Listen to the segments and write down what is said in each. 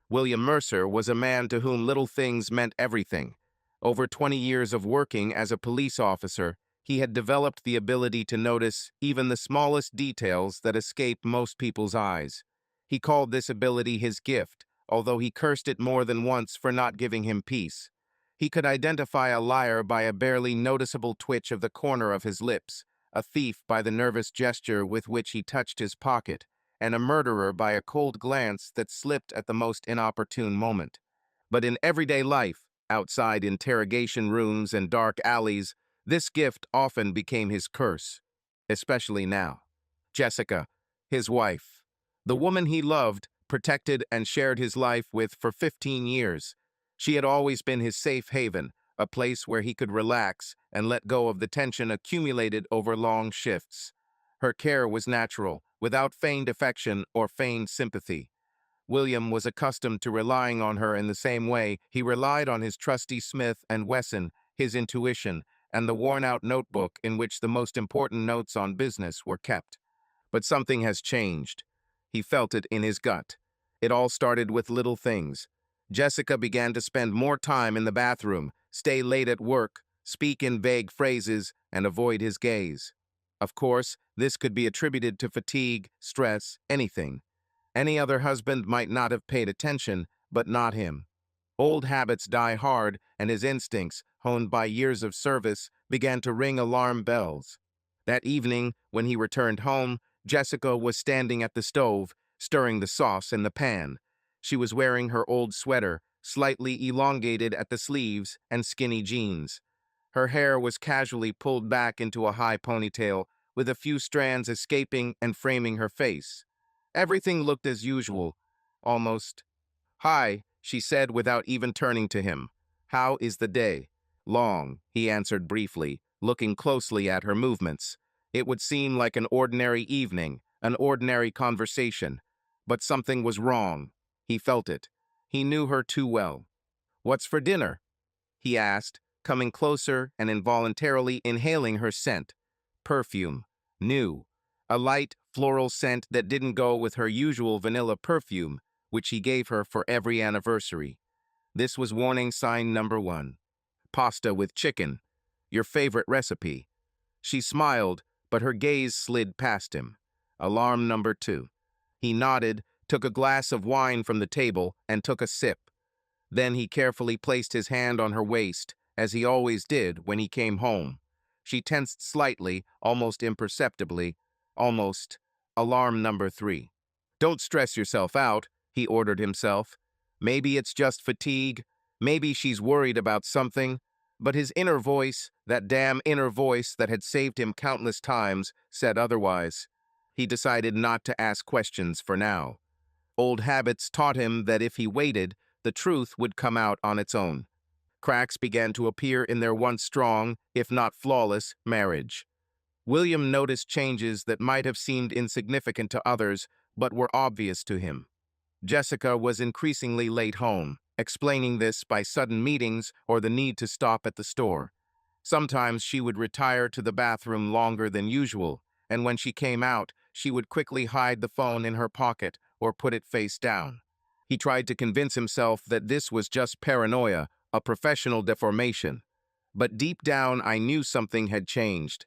William Mercer was a man to whom little things meant everything. Over 20 years of working as a police officer, he had developed the ability to notice even the smallest details that escape most people's eyes. He called this ability his gift, although he cursed it more than once for not giving him peace. He could identify a liar by a barely noticeable twitch of the corner of his lips, a thief by the nervous gesture with which he touched his pocket, and a murderer by a cold glance that slipped at the most inopportune moment. But in everyday life, outside interrogation rooms and dark alleys, this gift often became his curse, especially now. Jessica, his wife, the woman he loved, protected, and shared his life with for 15 years. She had always been his safe haven, a place where he could relax and let go of the tension accumulated over long shifts. Her care was natural, without feigned affection or feigned sympathy. William was accustomed to relying on her in the same way he relied on his trusty Smith and Wesson, his intuition, and the worn-out notebook in which the most important notes on business were kept. But something has changed. He felt it in his gut. It all started with little things. Jessica began to spend more time in the bathroom, stay late at work, speak in vague phrases, and avoid his gaze. Of course, this could be attributed to fatigue, stress, anything. Any other husband might not have paid attention, but not him. Old habits die hard, and his instincts, honed by years of service, began to ring alarm bells. That evening, when he returned home, Jessica was standing at the stove, stirring the sauce in the pan. She was wearing her old sweater, slightly elongated at the sleeves, and skinny jeans. Her hair was casually pulled back into a high ponytail, with a few strands escaping and framing her face. Everything looked as usual, almost. "Hi," she said without even turning to him. "How is the day?" "Long," he answered briefly, looking closely at her movements. It would seem like an ordinary evening, an ordinary conversation. But something was wrong. He felt it. He knew her too well. "What's for dinner?" he asked, coming closer and involuntarily inhaling her scent. Perfume. New. A light, floral scent that didn't go with her usual vanilla perfume, which he gave her for every anniversary. This was warning sign number 1. "Pasta with chicken. Your favorite recipe." She smiled, but her gaze slid past him. Alarm number 2. He nodded, took a glass of wine from the table, and took a sip. Then he carefully placed his hand on her waist, as he always did when he came home. She tensed slightly, almost imperceptibly. Almost. Alarm number 3. "Don't stress yourself out," he ordered himself. Maybe it's just fatigue. Maybe she's worried about something. But his inner voice, that damn inner voice that had saved him countless times, said otherwise. He decided not to ask questions for now. Old habits taught him that if he waited, the truth would come out on its own. Cracks began to appear in their once strong, if not flawless, marriage. William noticed changes that might have seemed insignificant to others, but were obvious to him. Jessica was increasingly late home, explaining this by sudden meetings or the need to stop at the store. Sometimes she would retire to the bathroom longer than usual, and when she came out, she would quickly hide the phone in her pocket or put it face down. He tried to convince himself that this was just paranoia, a professional deformation. But deep down, I knew something had changed.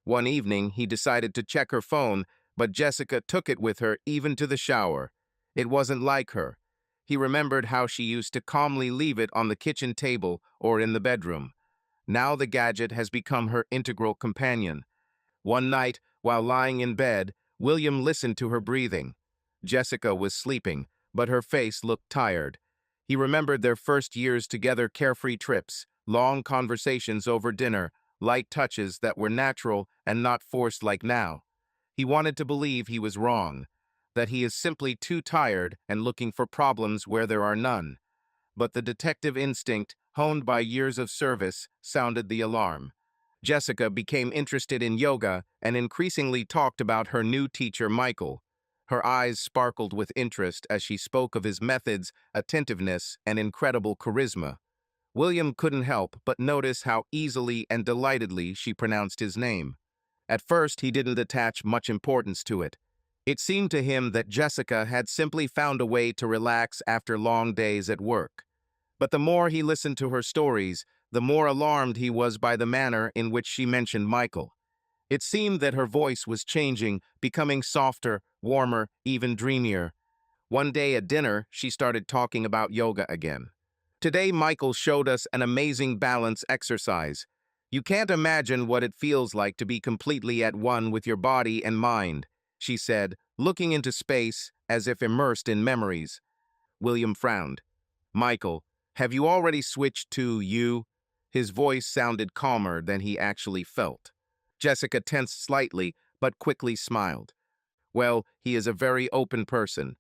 One evening, he decided to check her phone, but Jessica took it with her even to the shower. It wasn't like her. He remembered how she used to calmly leave it on the kitchen table or in the bedroom. Now the gadget has become her integral companion. One night, while lying in bed, William listened to her breathing. Jessica was sleeping, but her face looked tired. He remembered their first years together, carefree trips, long conversations over dinner, light touches that were natural and not forced like now. He wanted to believe he was wrong, that he is simply too tired and looking for problems where there are none. But the detective instinct, honed by years of service, sounded the alarm. Jessica became interested in yoga and increasingly talked about her new teacher, Michael. Her eyes sparkled with interest as she spoke of his methods, attentiveness, and incredible charisma. William couldn't help but notice how easily and delightedly she pronounced his name. At first, he didn't attach much importance to it. It seemed to him that Jessica had simply found a way to relax after long days at work. But the more he listened to her stories, the more alarmed he was by the manner in which she mentioned Michael. It seemed that her voice was changing, becoming softer, warmer, even dreamier. One day at dinner, she started talking about yoga again. Today, Michael showed us an amazing balance exercise. You can't imagine what it feels like to be completely at one with your body and mind, she said, looking into space as if immersed in memories. William frowned. Michael, have you already switched to you? His voice sounded calmer than he actually felt. Jessica tensed slightly, but quickly smiled. Well, he is a very open person.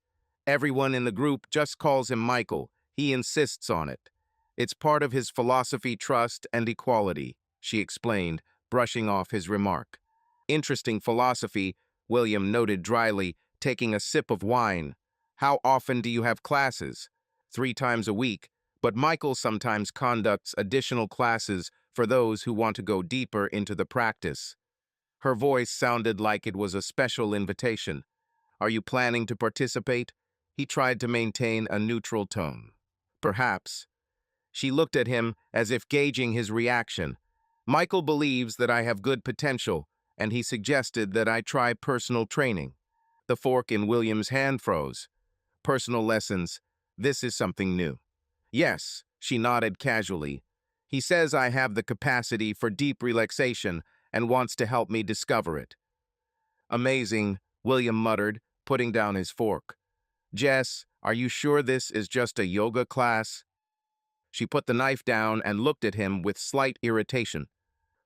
Everyone in the group just calls him Michael. He insists on it. It's part of his philosophy, trust, and equality, she explained, brushing off his remark. Interesting philosophy, William noted dryly, taking a sip of wine. How often do you have classes? 3 times a week, but Michael sometimes conducts additional classes for those who want to go deeper into the practice. Her voice sounded like it was a special invitation. Are you planning to participate? He tried to maintain a neutral tone. Perhaps. She looked at him as if gauging his reaction. Michael believes that I have good potential, and he suggested that I try personal training. The fork in William's hand froze. Personal lessons. This is something new. Yes, she nodded casually. He says I have the capacity for deep relaxation and wants to help me discover it. Amazing, William muttered, putting down his fork. Jess, are you sure this is just a yoga class? She put the knife down and looked at him with slight irritation.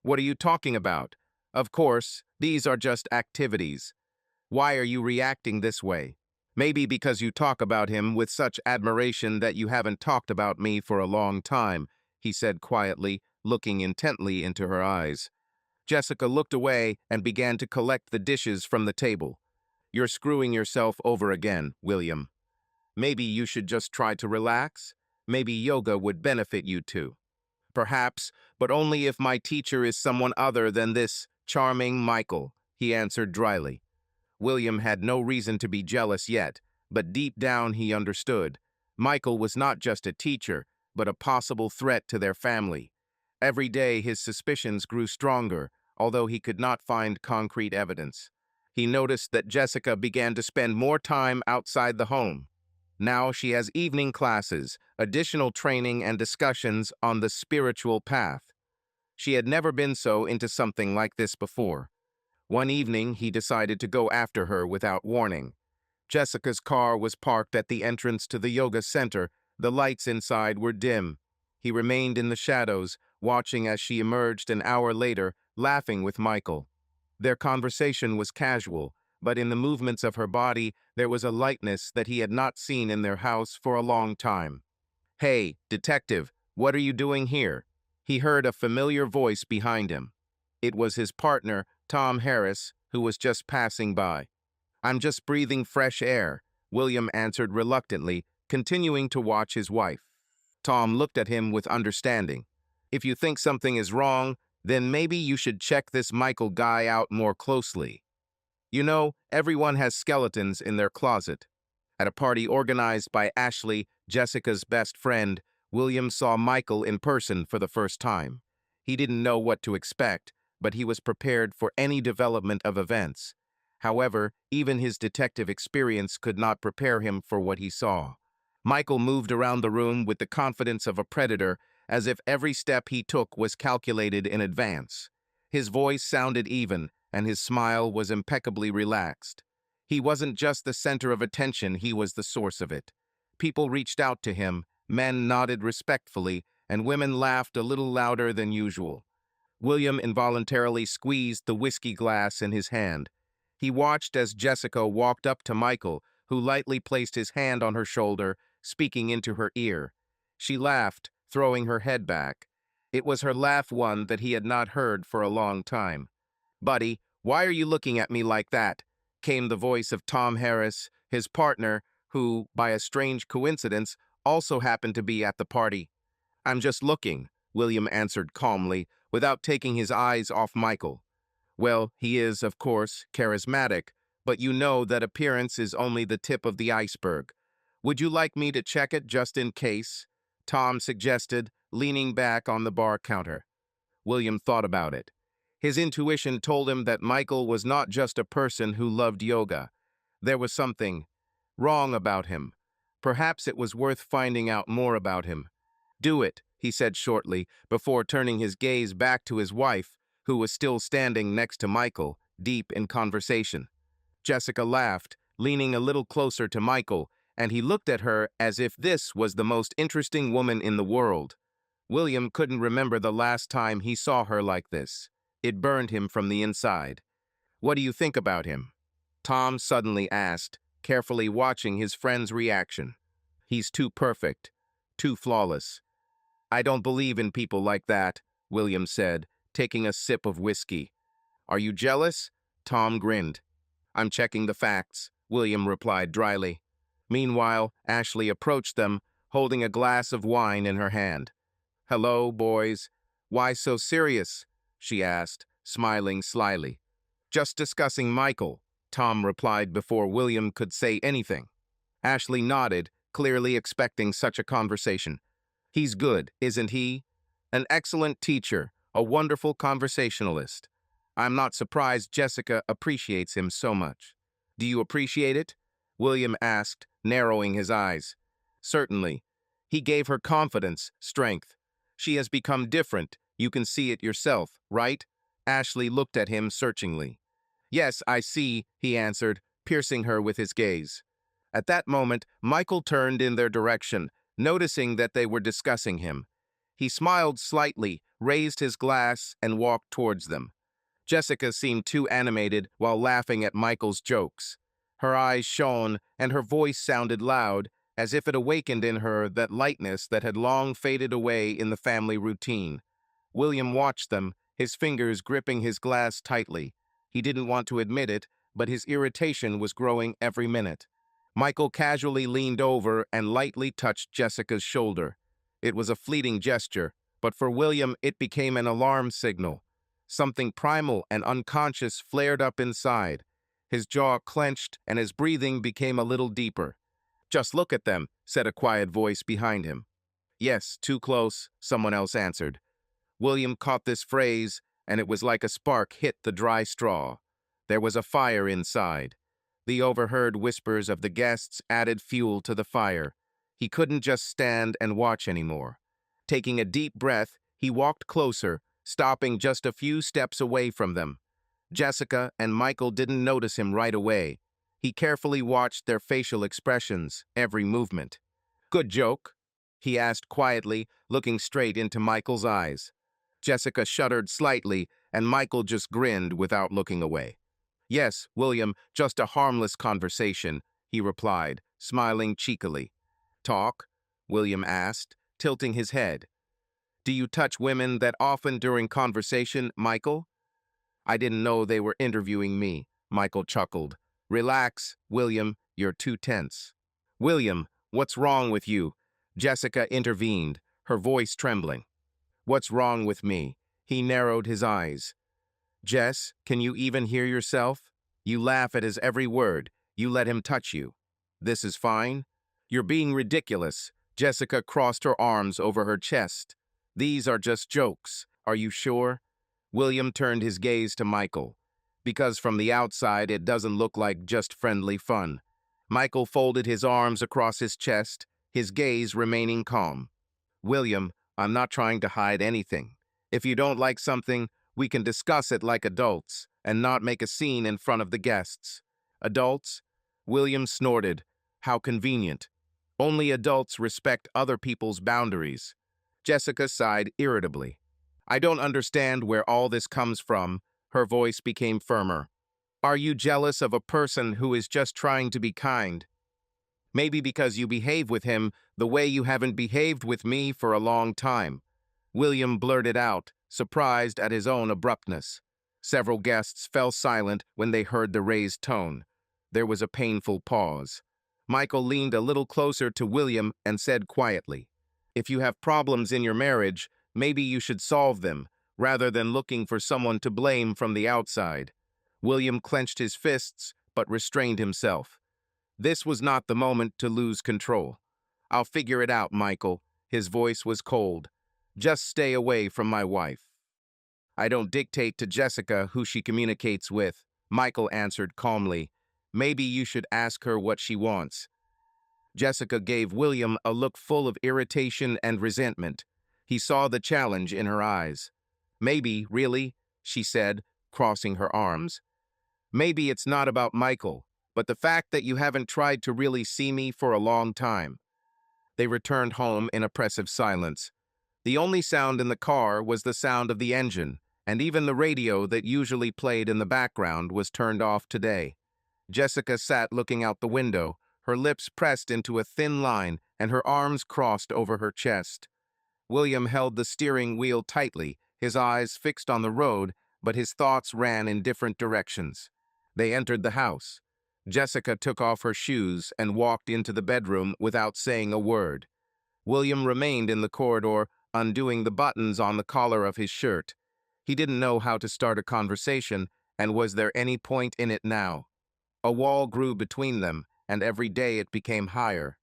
What are you talking about? Of course, these are just activities. Why are you reacting this way? Maybe because you talk about him with such admiration that you haven't talked about me for a long time, he said quietly, looking intently into her eyes. Jessica looked away and began to collect the dishes from the table. You're screwing yourself over again, William. Maybe you should just try to relax. Maybe yoga would benefit you too. Perhaps, but only if my teacher is someone other than this charming Michael, he answered dryly. William had no reason to be jealous yet, but deep down he understood. Michael was not just a teacher, but a possible threat to their family. Every day his suspicions grew stronger, although he could not find concrete evidence. He noticed that Jessica began to spend more time outside the home. Now she has evening classes, additional training and discussions on the spiritual path. She had never been so into something like this before. One evening, he decided to go after her without warning. Jessica's car was parked at the entrance to the yoga center. The lights inside were dim. He remained in the shadows, watching as she emerged an hour later, laughing with Michael. Their conversation was casual, but in the movements of her body, there was a lightness that he had not seen in their house for a long time. Hey, detective, what are you doing here? He heard a familiar voice behind him. It was his partner, Tom Harris, who was just passing by. I'm just breathing fresh air, William answered reluctantly, continuing to watch his wife. Tom looked at him with understanding. If you think something is wrong, then maybe you should check this Michael guy out more closely. You know, everyone has skeletons in their closet. At a party organized by Ashley, Jessica's best friend, William saw Michael in person for the first time. He didn't know what to expect, but he was prepared for any development of events. However, even his detective experience could not prepare him for what he saw. Michael moved around the room with the confidence of a predator, as if every step he took was calculated in advance. His voice sounded even, and his smile was impeccably relaxed. He wasn't just the center of attention, he was the source of it. People reached out to him, men nodded respectfully, and women laughed a little louder than usual. William involuntarily squeezed the whiskey glass in his hand. He watched as Jessica walked up to Michael, who lightly placed his hand on her shoulder, speaking into her ear. She laughed, throwing her head back. It was her laugh, one that he had not heard for a long time. Buddy, why are you looking at me like that? Came the voice of Tom Harris, his partner, who, by a strange coincidence, also happened to be at the party. I'm just looking, William answered calmly, without taking his eyes off Michael. Well, he is, of course, charismatic, But you know that appearance is only the tip of the iceberg. Would you like me to check it just in case? Tom suggested, leaning back on the bar counter. William thought about it. His intuition told him that Michael was not just a person who loved yoga. There was something wrong about him. Perhaps it was worth finding out more about him. Do it, he said shortly, before turning his gaze back to his wife, who was still standing next to Michael, deep in conversation. Jessica laughed, leaning a little closer to Michael, and he looked at her as if this was the most interesting woman in the world. William couldn't remember the last time he saw her like this. It burned him from the inside. "What do you think about him?" Tom suddenly asked, carefully watching his friend's reaction. "He's too perfect, too flawless." "I don't believe in people like that," William said, taking a sip of whiskey. "Are you jealous?" Tom grinned. "I'm checking the facts," William replied dryly. Meanwhile, Ashley approached them, holding a glass of wine in her hand. "Hello, boys. Why so serious?" she asked, smiling slyly. "Just discussing Michael," Tom replied before William could say anything. Ashley nodded, clearly expecting such a conversation. "He's good, isn't he? An excellent teacher, a wonderful conversationalist. I'm not surprised Jessica appreciates him so much." "Do you appreciate it?" William asked, narrowing his eyes. "Certainly. He gave her confidence, strength. She has become different. You can see it yourself, right?" Ashley looked at him searchingly. "Yes, I see," he answered, piercing her with his gaze. At that moment, Michael turned in their direction, noticing that they were discussing him. He smiled slightly, raised his glass, and walked towards them. Jessica seemed too animated while laughing at Michael's jokes. Her eyes shone, and her voice sounded loud, as if it awakened in her that lightness that had long faded away in the family routine. William watched them, his fingers gripping his glass tightly. He didn't want to admit it, but his irritation was growing every minute. Michael casually leaned over and lightly touched Jessica's shoulder. It was a fleeting gesture, but for William it became an alarm signal. Something primal and unconscious flared up inside. His jaw clenched and his breathing became a little deeper. "Just look at them," said a quiet voice behind him. "Yes, too close," someone else answered. William caught this phrase, and it was like a spark hit the dry straw. There was a fire inside. The overheard whispers of the guests added fuel to the fire. He couldn't just stand and watch anymore. Taking a deep breath, he walked closer, stopping just a few steps away from them. Jessica and Michael didn't notice him right away. He carefully watched their facial expressions, every movement. "Good joke?" he asked quietly, looking straight into Michael's eyes. Jessica shuddered slightly, and Michael just grinned without looking away. "Yes, William, just a harmless conversation," he replied, smiling cheekily. "Talk?" William asked, tilting his head. "Do you touch women that often during conversation, Michael?" "I didn't know they were interviewing me," Michael chuckled. "Relax, William, you're too tense." "William, what's wrong with you?" Jessica intervened, her voice trembling. "What's wrong with me?" He narrowed his eyes. "Jess, can you even hear yourself? You laugh at his every word. You let him touch you. This is fine?" "You're being ridiculous." Jessica crossed her arms over her chest. "These are just jokes. Are you sure?" William turned his gaze to Michael. "Because from the outside it doesn't look like just friendly fun." Michael folded his arms across his chest, his gaze remaining calm. "William, I'm not trying to hide anything. If you don't like something, we can discuss it like adults and not make a scene in front of the guests." "Adults?" William snorted. "How convenient. Only adults respect other people's boundaries." Jessica sighed irritably. "I don't understand where all this comes from." Her voice became firmer. "Are you jealous of a person who is just trying to be kind? Maybe because you behave with him the way you haven't behaved with me for a long time." William blurted out, surprised at his own abruptness. Several guests fell silent when they heard the raised tone. There was a painful pause. Michael leaned a little closer to William and said quietly, "If you have problems in your marriage, maybe you should solve them, rather than looking for someone to blame from the outside." William clenched his fists, but restrained himself. This was not the moment to lose control. "I'll figure it out, Michael." His voice was cold. "Just stay away from my wife." "I don't dictate to Jessica who she communicates with," Michael answered calmly. "Maybe you should ask her what she wants." Jessica gave William a look full of irritation and resentment. He saw the challenge in her eyes. "Maybe, really," she said, crossing her arms. "Maybe it's not about Michael, but the fact that you haven't tried to really see me for a long time." They returned home in oppressive silence. The only sound in the car was the sound of the engine, and even the radio that usually played in the background was turned off today. Jessica sat looking out the window, her lips pressed into a thin line and her arms crossed over her chest. William held the steering wheel tightly, his eyes fixed on the road, but his thoughts ran in different directions. They entered the house. Jessica took off her shoes and walked into the bedroom without saying a word. William remained in the corridor, undoing the buttons on the collar of his shirt. He didn't know how to start a conversation, and was there any point in it now? A wall grew between them, and every day it became higher.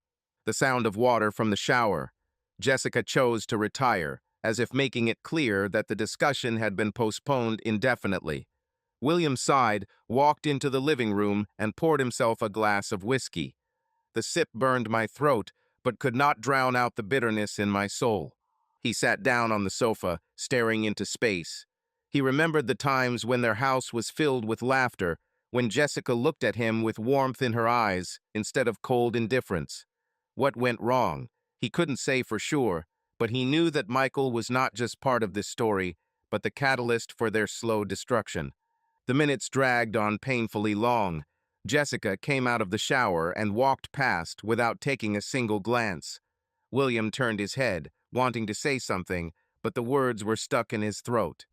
The sound of water from the shower. Jessica chose to retire, as if making it clear that the discussion had been postponed indefinitely. William sighed, walked into the living room, and poured himself a glass of whiskey. The sip burned my throat, but could not drown out the bitterness in my soul. He sat down on the sofa, staring into space. He remembered the times when their house was filled with laughter, when Jessica looked at him with warmth in her eyes instead of cold indifference. What went wrong? He couldn't say for sure, but he knew that Michael was not just part of this story, but the catalyst for their slow destruction. The minutes dragged on painfully long. Jessica came out of the shower and walked past without taking a single glance. William turned his head, wanting to say something, but the words were stuck in his throat.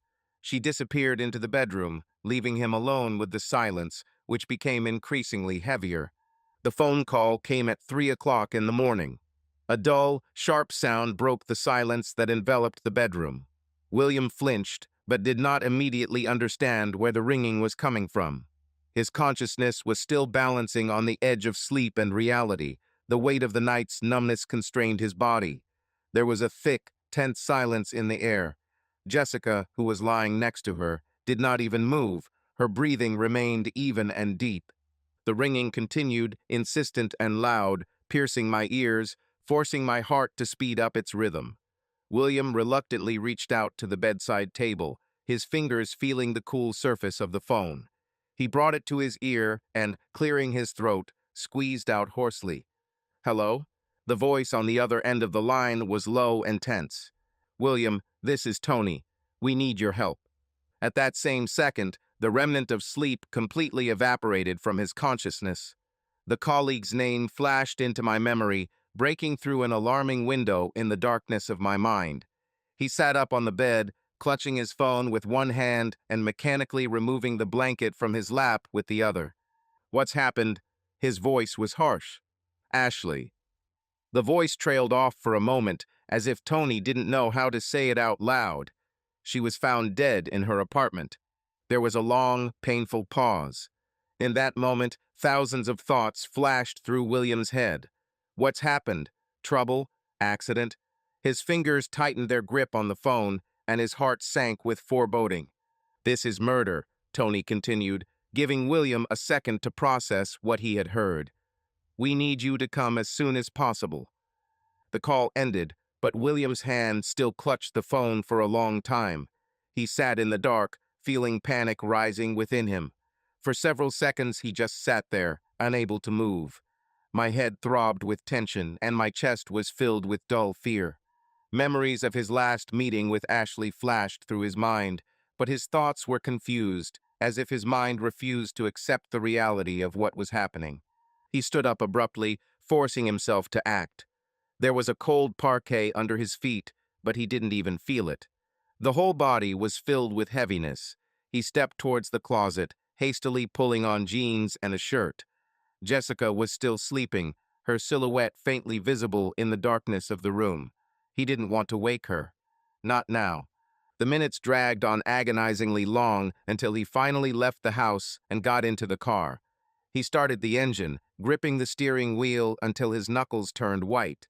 She disappeared into the bedroom, leaving him alone with the silence, which became increasingly heavier. The phone call came at 3 o'clock in the morning. A dull, sharp sound broke the silence that enveloped the bedroom. William flinched, but did not immediately understand where the ringing was coming from. His consciousness was still balancing on the edge of sleep and reality. The weight of the night's numbness constrained his body. There was a thick, tense silence in the air. Jessica, who was lying next to her, did not even move. Her breathing remained even and deep. The ringing continued, insistent and loud, piercing my ears, forcing my heart to speed up its rhythm. William reluctantly reached out to the bedside table, his fingers feeling the cool surface of the phone. He brought it to his ear and, clearing his throat, squeezed out hoarsely. "Hello?" The voice on the other end of the line was low and tense. "William, this is Tony. We need your help." At that same second, the remnant of sleep completely evaporated from his consciousness. The colleague's name flashed into my memory, breaking through an alarming window in the darkness of my mind. He sat up on the bed, clutching his phone with one hand and mechanically removing the blanket from his lap with the other. "What's happened?" His voice was harsh. "Ashley." The voice trailed off for a moment, as if Tony didn't know how to say it out loud. "She was found dead in her apartment." There was a long, painful pause. In that moment, thousands of thoughts flashed through William's head. What's happened? Trouble? Accident? His fingers tightened their grip on the phone, and his heart sank with foreboding. "This is murder," Tony continued, giving William a second to process what he had heard. "We need you to come as soon as possible." The call ended, but William's hand still clutched the phone for a long time. He sat in the dark, feeling panic rising within him. For several seconds, he just sat there, unable to move. My head throbbed with tension, and my chest was filled with dull fear. Memories of his last meeting with Ashley flashed through his mind, but his thoughts were confused, as if his mind refused to accept the reality of what was happening. He stood up abruptly, forcing himself to act. There was a cold parquet under his feet, but he didn't even feel it. The whole body was filled with heaviness. He stepped towards the closet, hastily pulling on jeans and a shirt. Jessica was still sleeping, her silhouette faintly visible in the darkness of the room. He didn't want to wake her. Not now. The minutes dragged on agonizingly long until he finally left the house and got into the car. He started the engine, gripping the steering wheel until his knuckles turned white.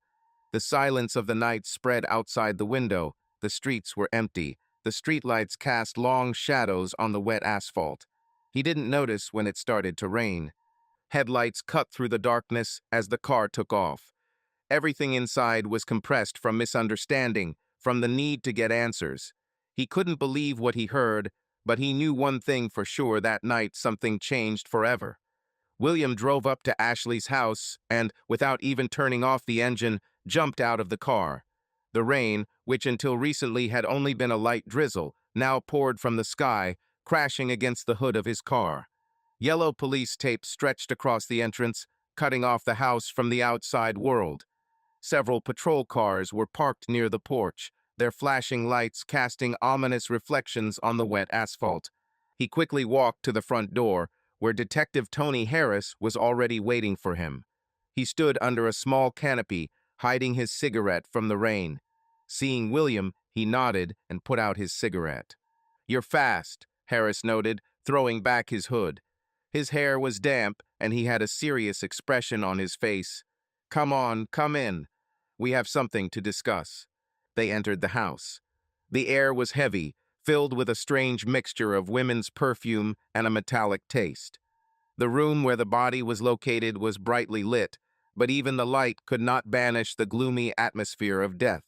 The silence of the night spread outside the window. The streets were empty. The streetlights cast long shadows on the wet asphalt. He didn't notice when it started to rain. Headlights cut through the darkness as the car took off. Everything inside was compressed from misunderstanding, from the need to get answers. He couldn't believe what he heard, but he knew one thing for sure: that night something changed forever. William drove up to Ashley's house and, without even turning off the engine, jumped out of the car. The rain, which until recently had only been a light drizzle, now poured from the sky, crashing against the hood of his car. Yellow police tape stretched across the entrance, cutting off the house from the outside world. Several patrol cars were parked near the porch, their flashing lights casting ominous reflections on the wet asphalt. He quickly walked to the front door, where Detective Tony Harris was already waiting for him. He stood under a small canopy, hiding his cigarette from the rain. Seeing William, he nodded and put out his cigarette. "You're fast," Harris noted, throwing back his hood. His hair was damp, and he had a serious expression on his face. "Come on, come in. We have something to discuss." They entered the house. The air was heavy, filled with a strange mixture of women's perfume and a metallic taste. The room where the body was located was brightly lit, but even the light could not banish the gloomy atmosphere of death.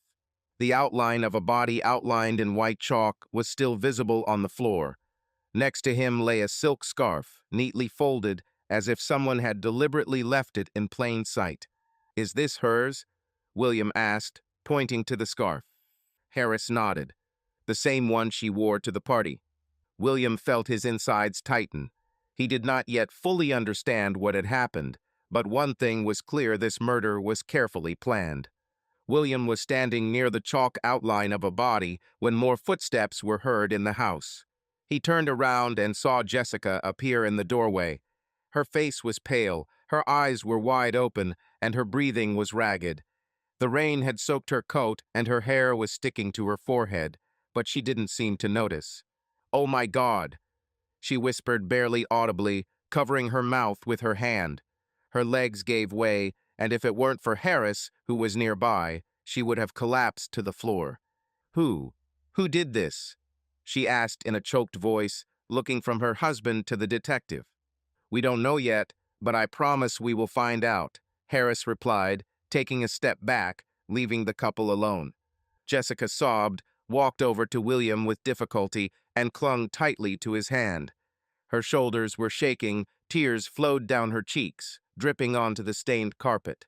The outline of a body outlined in white chalk was still visible on the floor. Next to him lay a silk scarf, neatly folded, as if someone had deliberately left it in plain sight. "Is this hers?" William asked, pointing to the scarf. Harris nodded. "The same one she wore to the party." William felt his insides tighten. He did not yet fully understand what had happened, but one thing was clear: this murder was carefully planned. William was standing near the chalk outline of a body when more footsteps were heard in the house. He turned around and saw Jessica appear in the doorway. Her face was pale, her eyes were wide open, and her breathing was ragged. The rain had soaked her coat and her hair was sticking to her forehead, but she didn't seem to notice. "Oh my God," she whispered barely audibly, covering her mouth with her hand. Her legs gave way, and if it weren't for Harris, who was nearby, she would have collapsed to the floor. Who did this?" she asked in a choked voice, looking from her husband to the detective. "We don't know yet, but I promise we will find out," Harris replied, taking a step back, leaving the couple alone. Jessica sobbed, walked over to William with difficulty, and clung tightly to his hand. Her shoulders were shaking, tears flowed down her cheeks, dripping onto the stained carpet.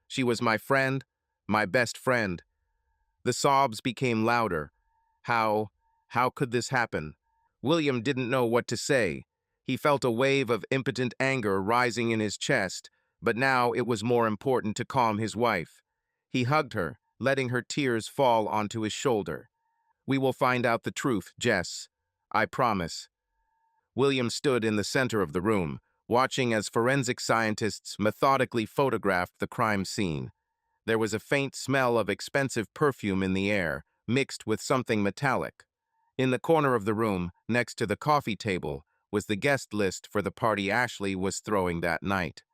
"She was my friend, my best friend." The sobs became louder. How could this happen? William didn't know what to say. He felt a wave of impotent anger rising in his chest, but now it was more important to calm his wife. He hugged her, letting her tears fall onto his shoulder. "We will find out the truth, Jess. I promise." William stood in the center of the room, watching as forensic scientists methodically photographed the crime scene. There was a faint smell of expensive perfume in the air, mixed with something metallic. In the corner of the room, next to the coffee table, was the guest list for the party Ashley was throwing that night.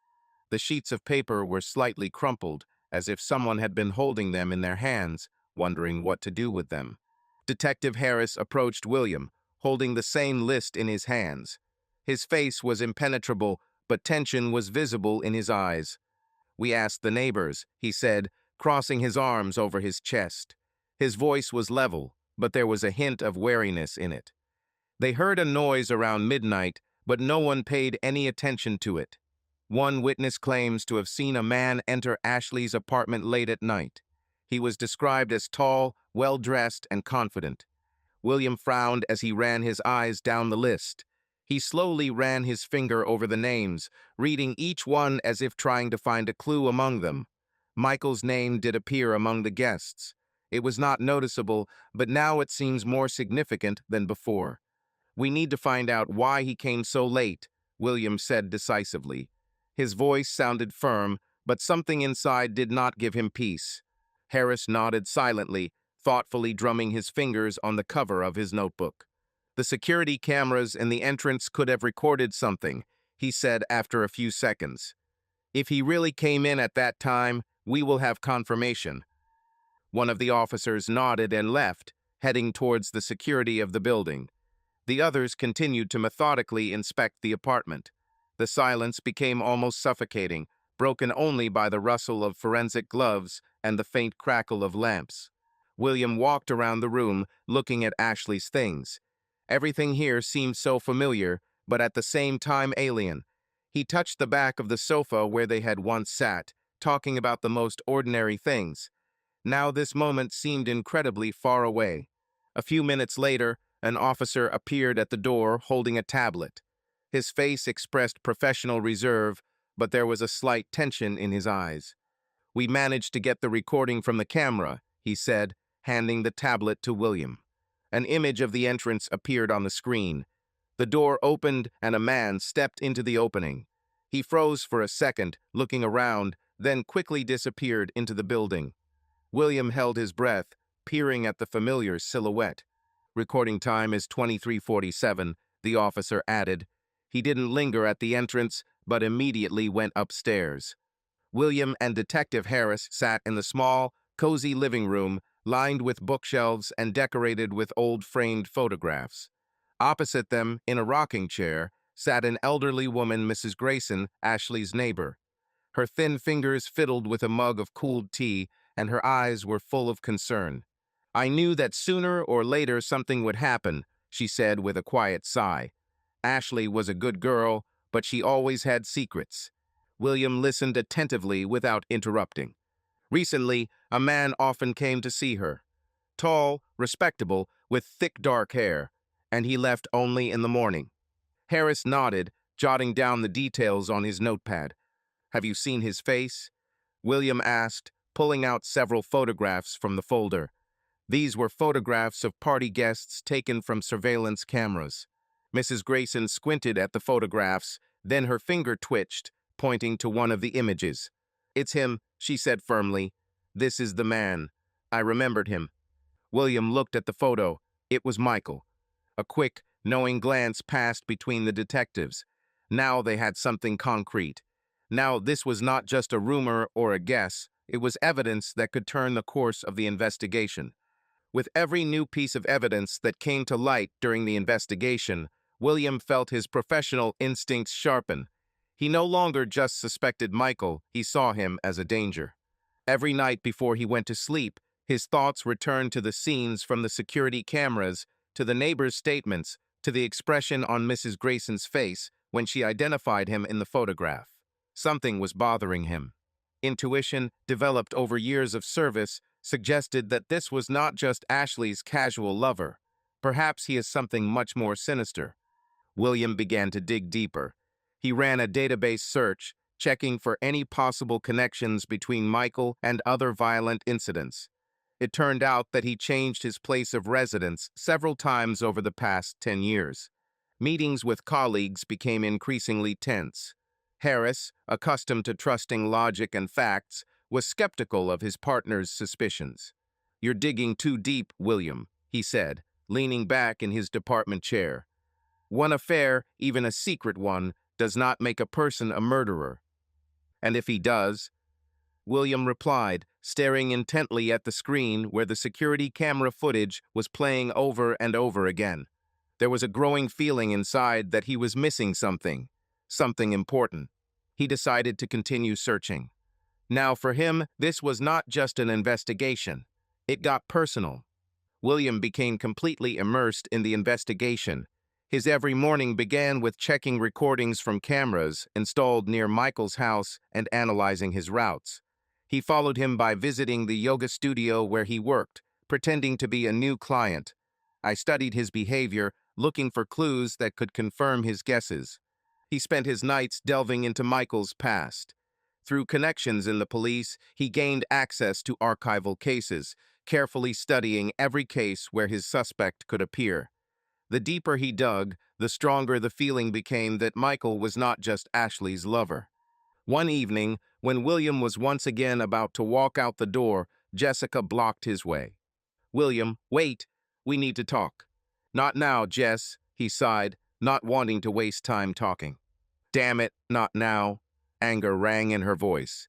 The sheets of paper were slightly crumpled, as if someone had been holding them in their hands, wondering what to do with them. Detective Harris approached William, holding the same list in his hands. His face was impenetrable, but tension was visible in his eyes. "We asked the neighbors," he said, crossing his arms over his chest. His voice was level, but there was a hint of wariness in it. "They heard a noise around midnight, but no one paid any attention to it. One witness claims to have seen a man enter Ashley's apartment late at night. He was described as tall, well-dressed, and confident." William frowned as he ran his eyes down the list. He slowly ran his finger over the names, reading each one as if trying to find a clue among them. Michael's name did appear among the guests. It was not noticeable, but now it seems more significant than before. "We need to find out why he came so late," William said decisively. His voice sounded firm, but something inside did not give him peace. Harris nodded silently, thoughtfully drumming his fingers on the cover of his notebook. "The security cameras in the entrance could have recorded something," he said after a few seconds. If he really came in at that time, we will have confirmation. One of the officers nodded and left, heading towards the security of the building. The others continued to methodically inspect the apartment. The silence became almost suffocating, broken only by the rustle of forensic gloves and the faint crackle of lamps. William walked around the room, looking at Ashley's things. Everything here seemed so familiar, but at the same time alien. He touched the back of the sofa where they had once sat, talking about the most ordinary things. Now this moment seemed incredibly far away. A few minutes later, an officer appeared at the door holding a tablet. His face expressed professional reserve, but there was a slight tension in his eyes. "We managed to get the recording from the camera," he said, handing the tablet to William. An image of the entrance appeared on the screen. The door opened and a man stepped into the opening. He froze for a second, looking around, then quickly disappeared into the building. William held his breath, peering at the familiar silhouette. "Recording time is 23:47, the officer added. He didn't linger at the entrance, but immediately went upstairs. William and Detective Harris sat in the small, cozy living room, lined with bookshelves and decorated with old framed photographs. Opposite them, in a rocking chair, sat an elderly woman, Mrs. Grayson, Ashley's neighbor. Her thin fingers fiddled with a mug of cooled tea, and her eyes were full of concern. "I knew that sooner or later something would happen," she said with a quiet sigh. Ashley was a good girl, but she always had secrets. William listened attentively without interrupting. Recently, a man often came to see her. Tall, respectable, with thick dark hair, and he left only in the morning. Harris nodded, jotting down the details on his notepad. "Have you seen his face?" William asked, pulling out several photographs from the folder. These were photographs of party guests taken from surveillance cameras. Mrs. Grayson squinted at the photographs, then her finger twitched, pointing to one of the images. "It's him," she said firmly. "This is the man. I remembered him." William looked at the photo. It was Michael. A quick, knowing glance passed between the detectives. Now they had something concrete. Now this was not just a rumor or a guess. It was evidence that could turn the course of the investigation. With every new piece of evidence that came to light during the investigation, William felt his professional instincts sharpen. He no longer just suspected Michael, he saw him as a danger. Every night before he went to sleep, his thoughts returned to the scenes from the security cameras, to the neighbors' statements, to the expression on Mrs. Grayson's face when she identified him in the photograph. Something was bothering him. Intuition, developed over years of service, suggested that this was not just Ashley's casual lover. Perhaps he is something much more sinister. William began to dig deeper. He ran a database search, checking for any possible connections between Michael and other violent incidents. It turned out that he changed his place of residence several times over the past 10 years. Meetings with colleagues became increasingly tense. Harris, accustomed to trusting logic and facts, was skeptical of his partner's suspicions. "You're digging too deep, William," he said, leaning back in his department chair. "One affair, even a secret one, does not make a person a murderer." "And if he does?" William replied, staring intently at the screen where the security camera footage was playing over and over again. There was a growing feeling inside that he was missing something important. He decided to continue searching. Now for him, this was not just an investigation. It got personal. William became completely immersed in the investigation. His every morning began with checking recordings from cameras installed near Michael's house and analyzing his routes. He followed him by visiting the yoga studio where he worked, pretending to be a new client. I studied his behavior, looking for clues that could confirm his guesses. He spent his nights delving into Michael's past. Through connections in the police, he gained access to archival cases, carefully studying every case where his suspect could appear. The deeper he dug, the stronger the feeling became that Michael was not just Ashley's lover. One evening, when William was once again about to walk out the door, Jessica blocked his way. "William, wait. We need to talk." "Not now, Jess," he sighed, not wanting to waste time talking. Damn it, not now. Anger rang in her voice.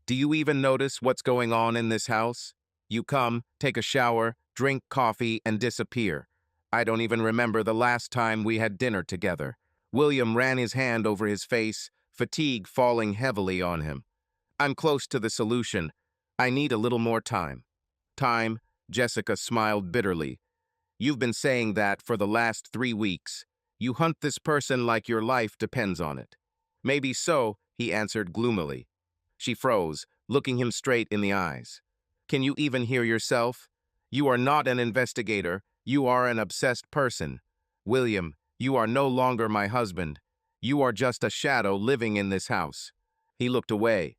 Do you even notice what's going on in this house? You come, take a shower, drink coffee, and disappear. I don't even remember the last time we had dinner together. William ran his hand over his face, fatigue falling heavily on him. I'm close to the solution. I need a little more time. Time, Jessica smiled bitterly. You've been saying that for the last 3 weeks. You hunt this person like your life depends on it. Maybe so, he answered gloomily. She froze, looking him straight in the eyes. Can you even hear yourself? You are not an investigator. You are an obsessed person. William, you are no longer my husband. You are just a shadow living in this house. He looked away.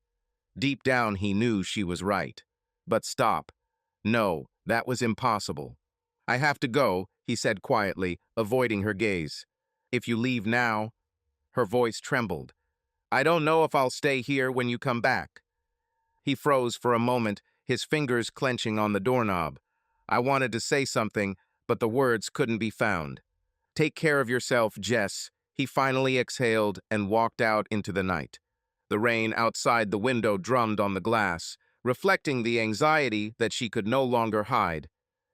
Deep down, he knew she was right. But stop. No, that was impossible. I have to go, he said quietly, avoiding her gaze. If you leave now, her voice trembled. I don't know if I'll stay here when you come back. He froze for a moment, his fingers clenching on the doorknob. I wanted to say something, but the words couldn't be found. Take care of yourself, Jess. He finally exhaled and walked out into the night. The rain outside the window drummed on the glass, reflecting the anxiety that she could no longer hide.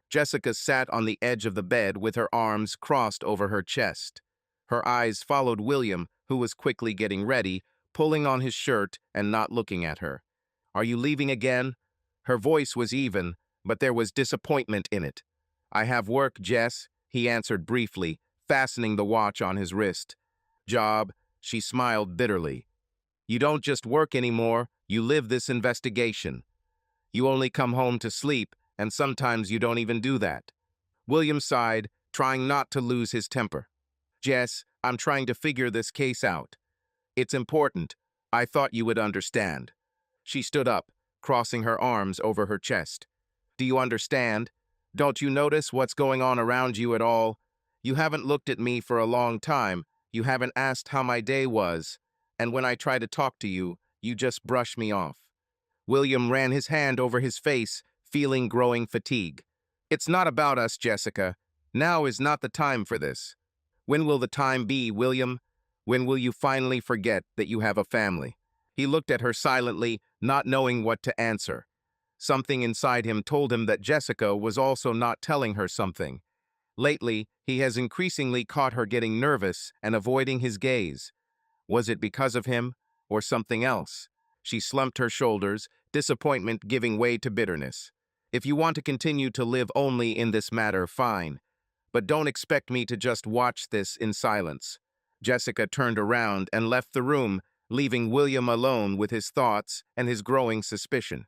Jessica sat on the edge of the bed with her arms crossed over her chest. Her eyes followed William, who was quickly getting ready, pulling on his shirt and not looking at her. Are you leaving again? Her voice was even, but there was disappointment in it. I have work, Jess, he answered briefly, fastening the watch on his wrist. Job, she smiled bitterly. You don't just work anymore, you live this investigation. You only come home to sleep, and sometimes you don't even do that. William sighed, trying not to lose his temper. Jess, I'm trying to figure this case out. It's important. I thought you would understand. She stood up, crossing her arms over her chest. Do you understand? Don't you notice what's going on around you at all? You haven't looked at me for a long time. You haven't asked how my day was. And when I try to talk to you, you just brush me off. William ran his hand over his face, feeling growing fatigue. It's not about us, Jessica. Now is not the time for this. When will the time be, William? When will you finally forget that you have a family? He looked at her silently, not knowing what to answer. Something inside him told him that Jessica was also not telling her something. Lately, he has increasingly caught her getting nervous and avoiding his gaze. Was it because of him, or something else? She slumped her shoulders, disappointment giving way to bitterness. If you want to continue to live only in this matter, fine. But don't expect me to just watch this in silence. Jessica turned around and left the room, leaving William alone with his thoughts and his growing suspicion.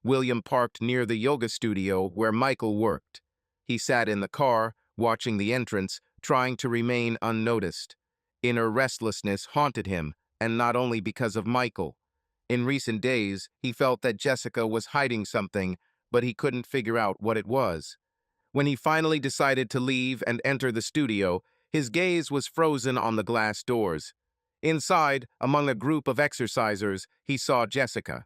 William parked near the yoga studio where Michael worked. He sat in the car, watching the entrance, trying to remain unnoticed. Inner restlessness haunted him, and not only because of Michael. In recent days, he felt that Jessica was hiding something, but he couldn't figure out what it was. When he finally decided to leave and enter the studio, his gaze was frozen on the glass doors. Inside, among a group of exercisers, he saw Jessica.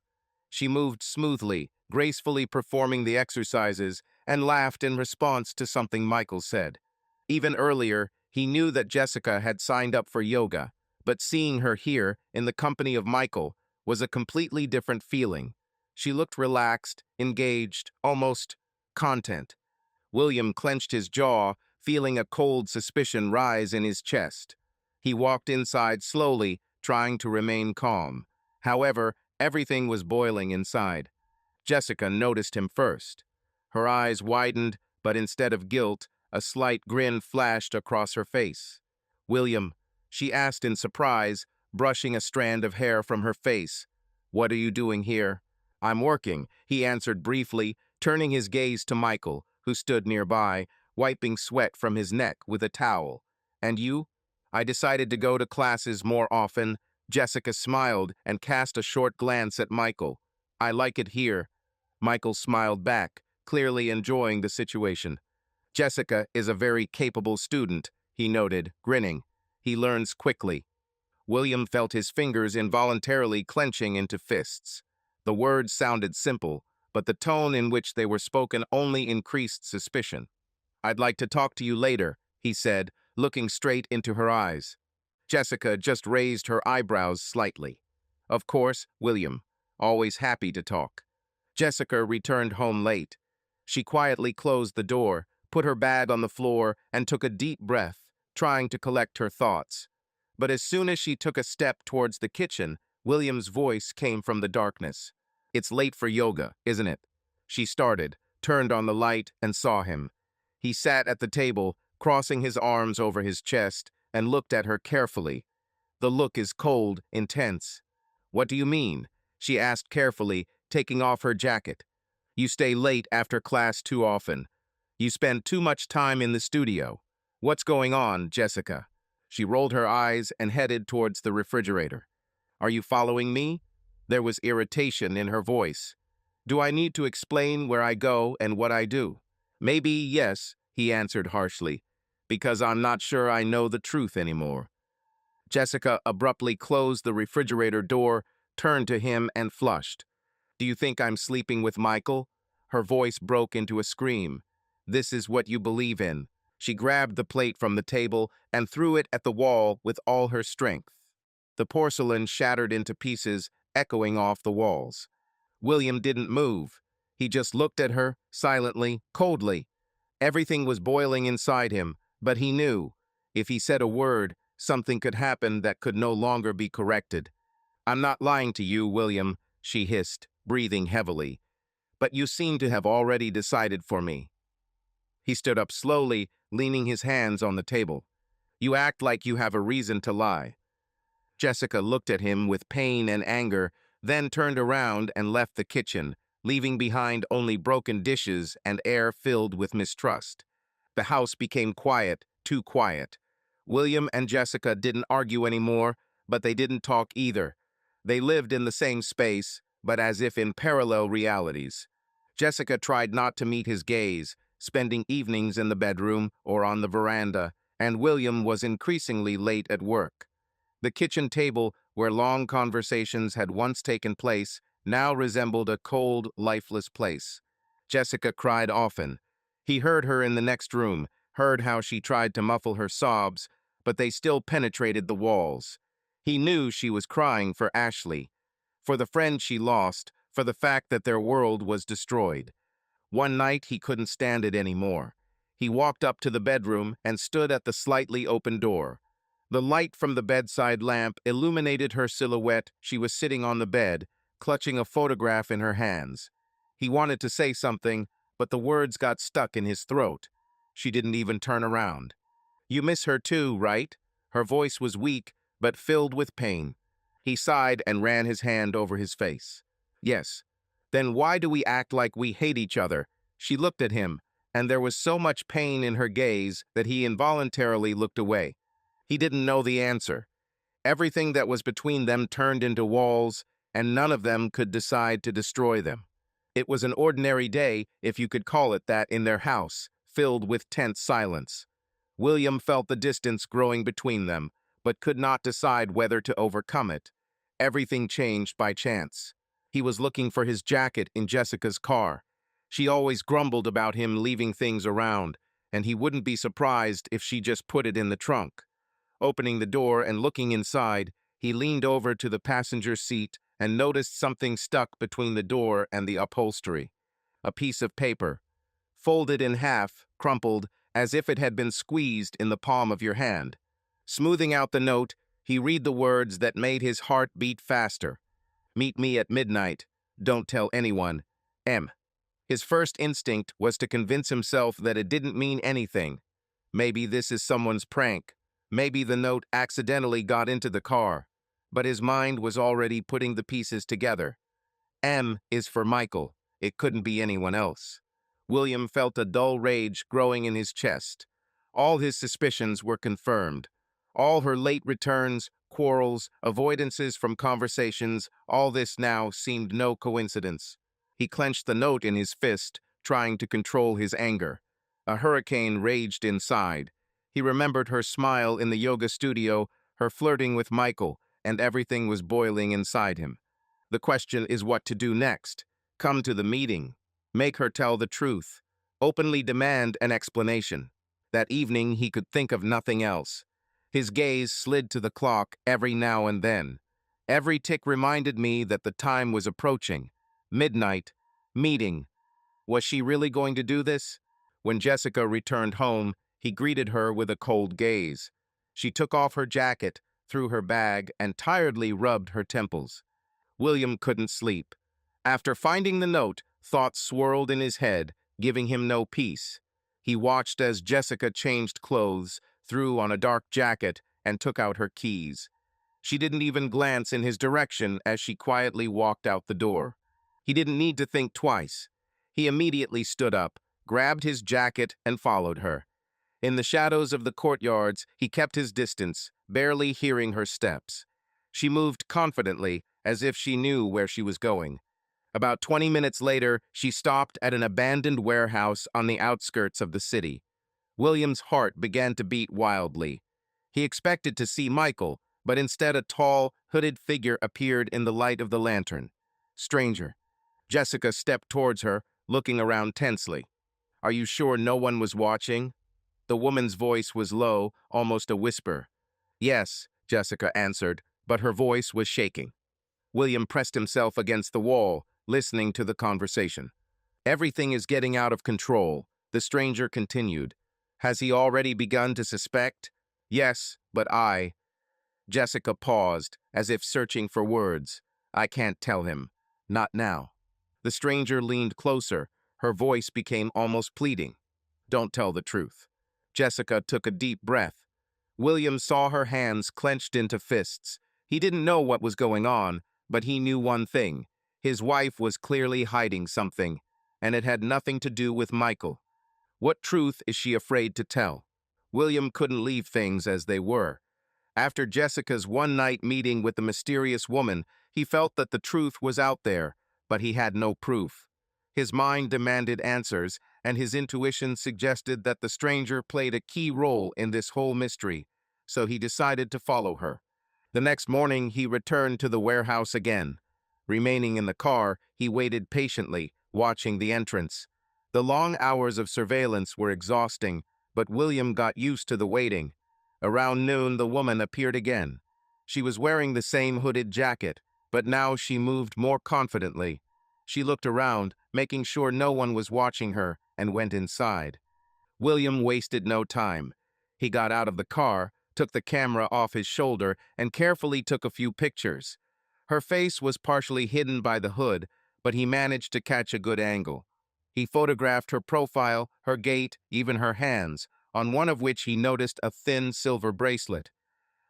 She moved smoothly, gracefully performing the exercises, and laughed in response to something Michael said. Even earlier, he knew that Jessica had signed up for yoga, but seeing her here, in the company of Michael, was a completely different feeling. She looked relaxed, engaged, almost content. William clenched his jaw, feeling a cold suspicion rise in his chest. He walked inside slowly, trying to remain calm. However, everything was boiling inside. Jessica noticed him first. Her eyes widened, but instead of guilt, a slight grin flashed across her face. William, she asked in surprise, brushing a strand of hair from her face. What are you doing here? I'm working, he answered briefly, turning his gaze to Michael, who stood nearby, wiping sweat from his neck with a towel. And you? I decided to go to classes more often. Jessica smiled and cast a short glance at Michael. I like it here. Michael smiled back, clearly enjoying the situation. Jessica is a very capable student, he noted, grinning. He learns quickly. William felt his fingers involuntarily clenching into fists. The words sounded simple, but the tone in which they were spoken only increased suspicion. I'd like to talk to you later, he said, looking straight into her eyes. Jessica just raised her eyebrows slightly. Of course, William, always happy to talk. Jessica returned home late. She quietly closed the door, put her bag on the floor, and took a deep breath, trying to collect her thoughts. But as soon as she took a step towards the kitchen, William's voice came from the darkness. "It's late for yoga, isn't it?" She started, turned on the light, and saw him. He sat at the table, crossing his arms over his chest, and looked at her carefully. The look is cold, intense. "What do you mean?" she asked carefully, taking off her jacket. "You stay late after class too often. You spend too much time in the studio. What's going on, Jessica?" She rolled her eyes and headed towards the refrigerator. "Are you following me?" There was irritation in her voice. "Do I need to explain where I go and what I do?" "Maybe yes," he answered harshly, "because I'm not sure I know the truth anymore." Jessica abruptly closed the refrigerator door, turned to him, and flushed. "Do you think I'm sleeping with Michael?" Her voice broke into a scream. "This is what you believe in." She grabbed the plate from the table and threw it at the wall with all her strength. The porcelain shattered into pieces, echoing off the walls. William didn't move. He just looked at her, silently, coldly. Everything was boiling inside him, but he knew, if he said a word, something could happen that could no longer be corrected. "I'm not lying to you, William," she hissed, breathing heavily. "But you seem to have already decided for me." He stood up slowly, leaning his hands on the table. "You act like you have a reason to lie." Jessica looked at him with pain and anger, then turned around and left the kitchen, leaving behind only broken dishes and air filled with mistrust. The house became quiet, too quiet. William and Jessica didn't argue anymore, but they didn't talk either. They lived in the same space, but as if in parallel realities. Jessica tried not to meet his gaze, spending evenings in the bedroom or on the veranda, and William was increasingly late at work. The kitchen table, where long conversations had once taken place, now resembled a cold, lifeless place. Jessica cried often. He heard her in the next room, heard how she tried to muffle her sobs, but they still penetrated the walls. He knew she was crying for Ashley, for the friend she lost, for the fact that their world was destroyed. One night he couldn't stand it anymore. He walked up to the bedroom and stood at the slightly open door. The light from the bedside lamp illuminated her silhouette. She was sitting on the bed, clutching a photograph in her hands. He wanted to say something, but the words got stuck in his throat. She didn't even turn around. "You miss her too, right?" Her voice was weak, but filled with pain. He sighed and ran his hand over his face. "Yes." "Then why do we act like we hate each other?" She looked at him, and there was so much pain in her gaze that he involuntarily looked away. He didn't know the answer. Everything that was between them turned into walls, and none of them could decide to destroy them. It was an ordinary day, if you could call it that, in their house, filled with tense silence. William felt the distance growing between them, but could not decide whether to overcome it. Everything changed by chance. He was looking for his jacket in Jessica's car. She always grumbled about him leaving things around, and he wouldn't be surprised if she just put it in the trunk. Opening the door and looking inside, he leaned over to the passenger seat and noticed something stuck between the door and the upholstery. A piece of paper, folded in half, crumpled, as if it had been squeezed in the palm of your hand. Smoothing out the note, he read the words that made his heart beat faster. "Meet me at midnight. Don't tell anyone. M." His first instinct was to convince himself that it didn't mean anything. Maybe this is someone's prank. Maybe the note accidentally got into the car. But his mind was already putting the pieces together. M is for Michael. It couldn't be anyone else. William felt a dull rage growing in his chest. All his suspicions were confirmed. All her late returns, quarrels, avoidances from conversations, all this now seemed no coincidence. He clenched the note in his fist, trying to control his anger. A hurricane raged inside. He remembered her smile in the yoga studio, her flirting with Michael, and everything was boiling inside him. The question is what to do next. Come to the meeting. Make her tell the truth. Openly demand an explanation. That evening he could think of nothing else. His gaze slid to the clock every now and then. Every tick reminded me that the time was approaching. Midnight. Meeting. Was she really going to do this? When Jessica returned home, he greeted her with a cold gaze. She took off her jacket, threw her bag, and tiredly rubbed her temples. William couldn't sleep. After finding the note, thoughts swirled in his head, giving him no peace. He watched as Jessica changed clothes, threw on a dark jacket, and took out her keys. She didn't even glance in his direction as she quietly walked out the door. He didn't need to think twice. He immediately stood up, grabbed his jacket, and followed her. In the shadows of the courtyards, he kept his distance, barely hearing her steps. She moved confidently, as if she knew where she was going. About 20 minutes later, she stopped at an abandoned warehouse on the outskirts of the city. William's heart began to beat wildly. He expected to see Michael, but instead a tall, hooded figure appeared in the light of the lantern. Stranger. Jessica stepped towards her, looking around tensely. "Are you sure no one was watching?" The woman's voice was low, almost a whisper. "Yes," Jessica answered, but her voice was shaking. William pressed himself against the wall, listening to the conversation. "Everything is getting out of control," the stranger continued. "Has he already begun to suspect?" "Yes, but I—" Jessica paused, as if searching for words. "I can't tell him. Not now." The stranger leaned closer. Her voice became almost pleading. "Don't tell the truth." Jessica took a deep breath. William saw her hands clenched into fists. He didn't know what was going on, but he knew one thing. His wife was clearly hiding something, and it had nothing to do with Michael. What truth is she afraid to tell? William couldn't leave things as they were. After Jessica's one-night meeting with the mysterious woman, he felt that the truth was out there, but he had no proof. His mind demanded answers, and his intuition suggested that the stranger played a key role in this whole mystery, so he decided to follow her. The next morning, he returned to the warehouse again. Remaining in the car, he waited patiently, watching the entrance. The long hours of surveillance were exhausting, but William got used to the waiting. Around noon, the woman appeared again. She was wearing the same hooded jacket, but now she moved more confidently. She looked around, making sure no one was watching her, and went inside. William wasted no time. He got out of the car, took the camera off his shoulder, and carefully took a few pictures. Her face was partially hidden by the hood, but he managed to catch a good angle. He photographed her profile, her gait, even her hands, on one of which he noticed a thin silver bracelet.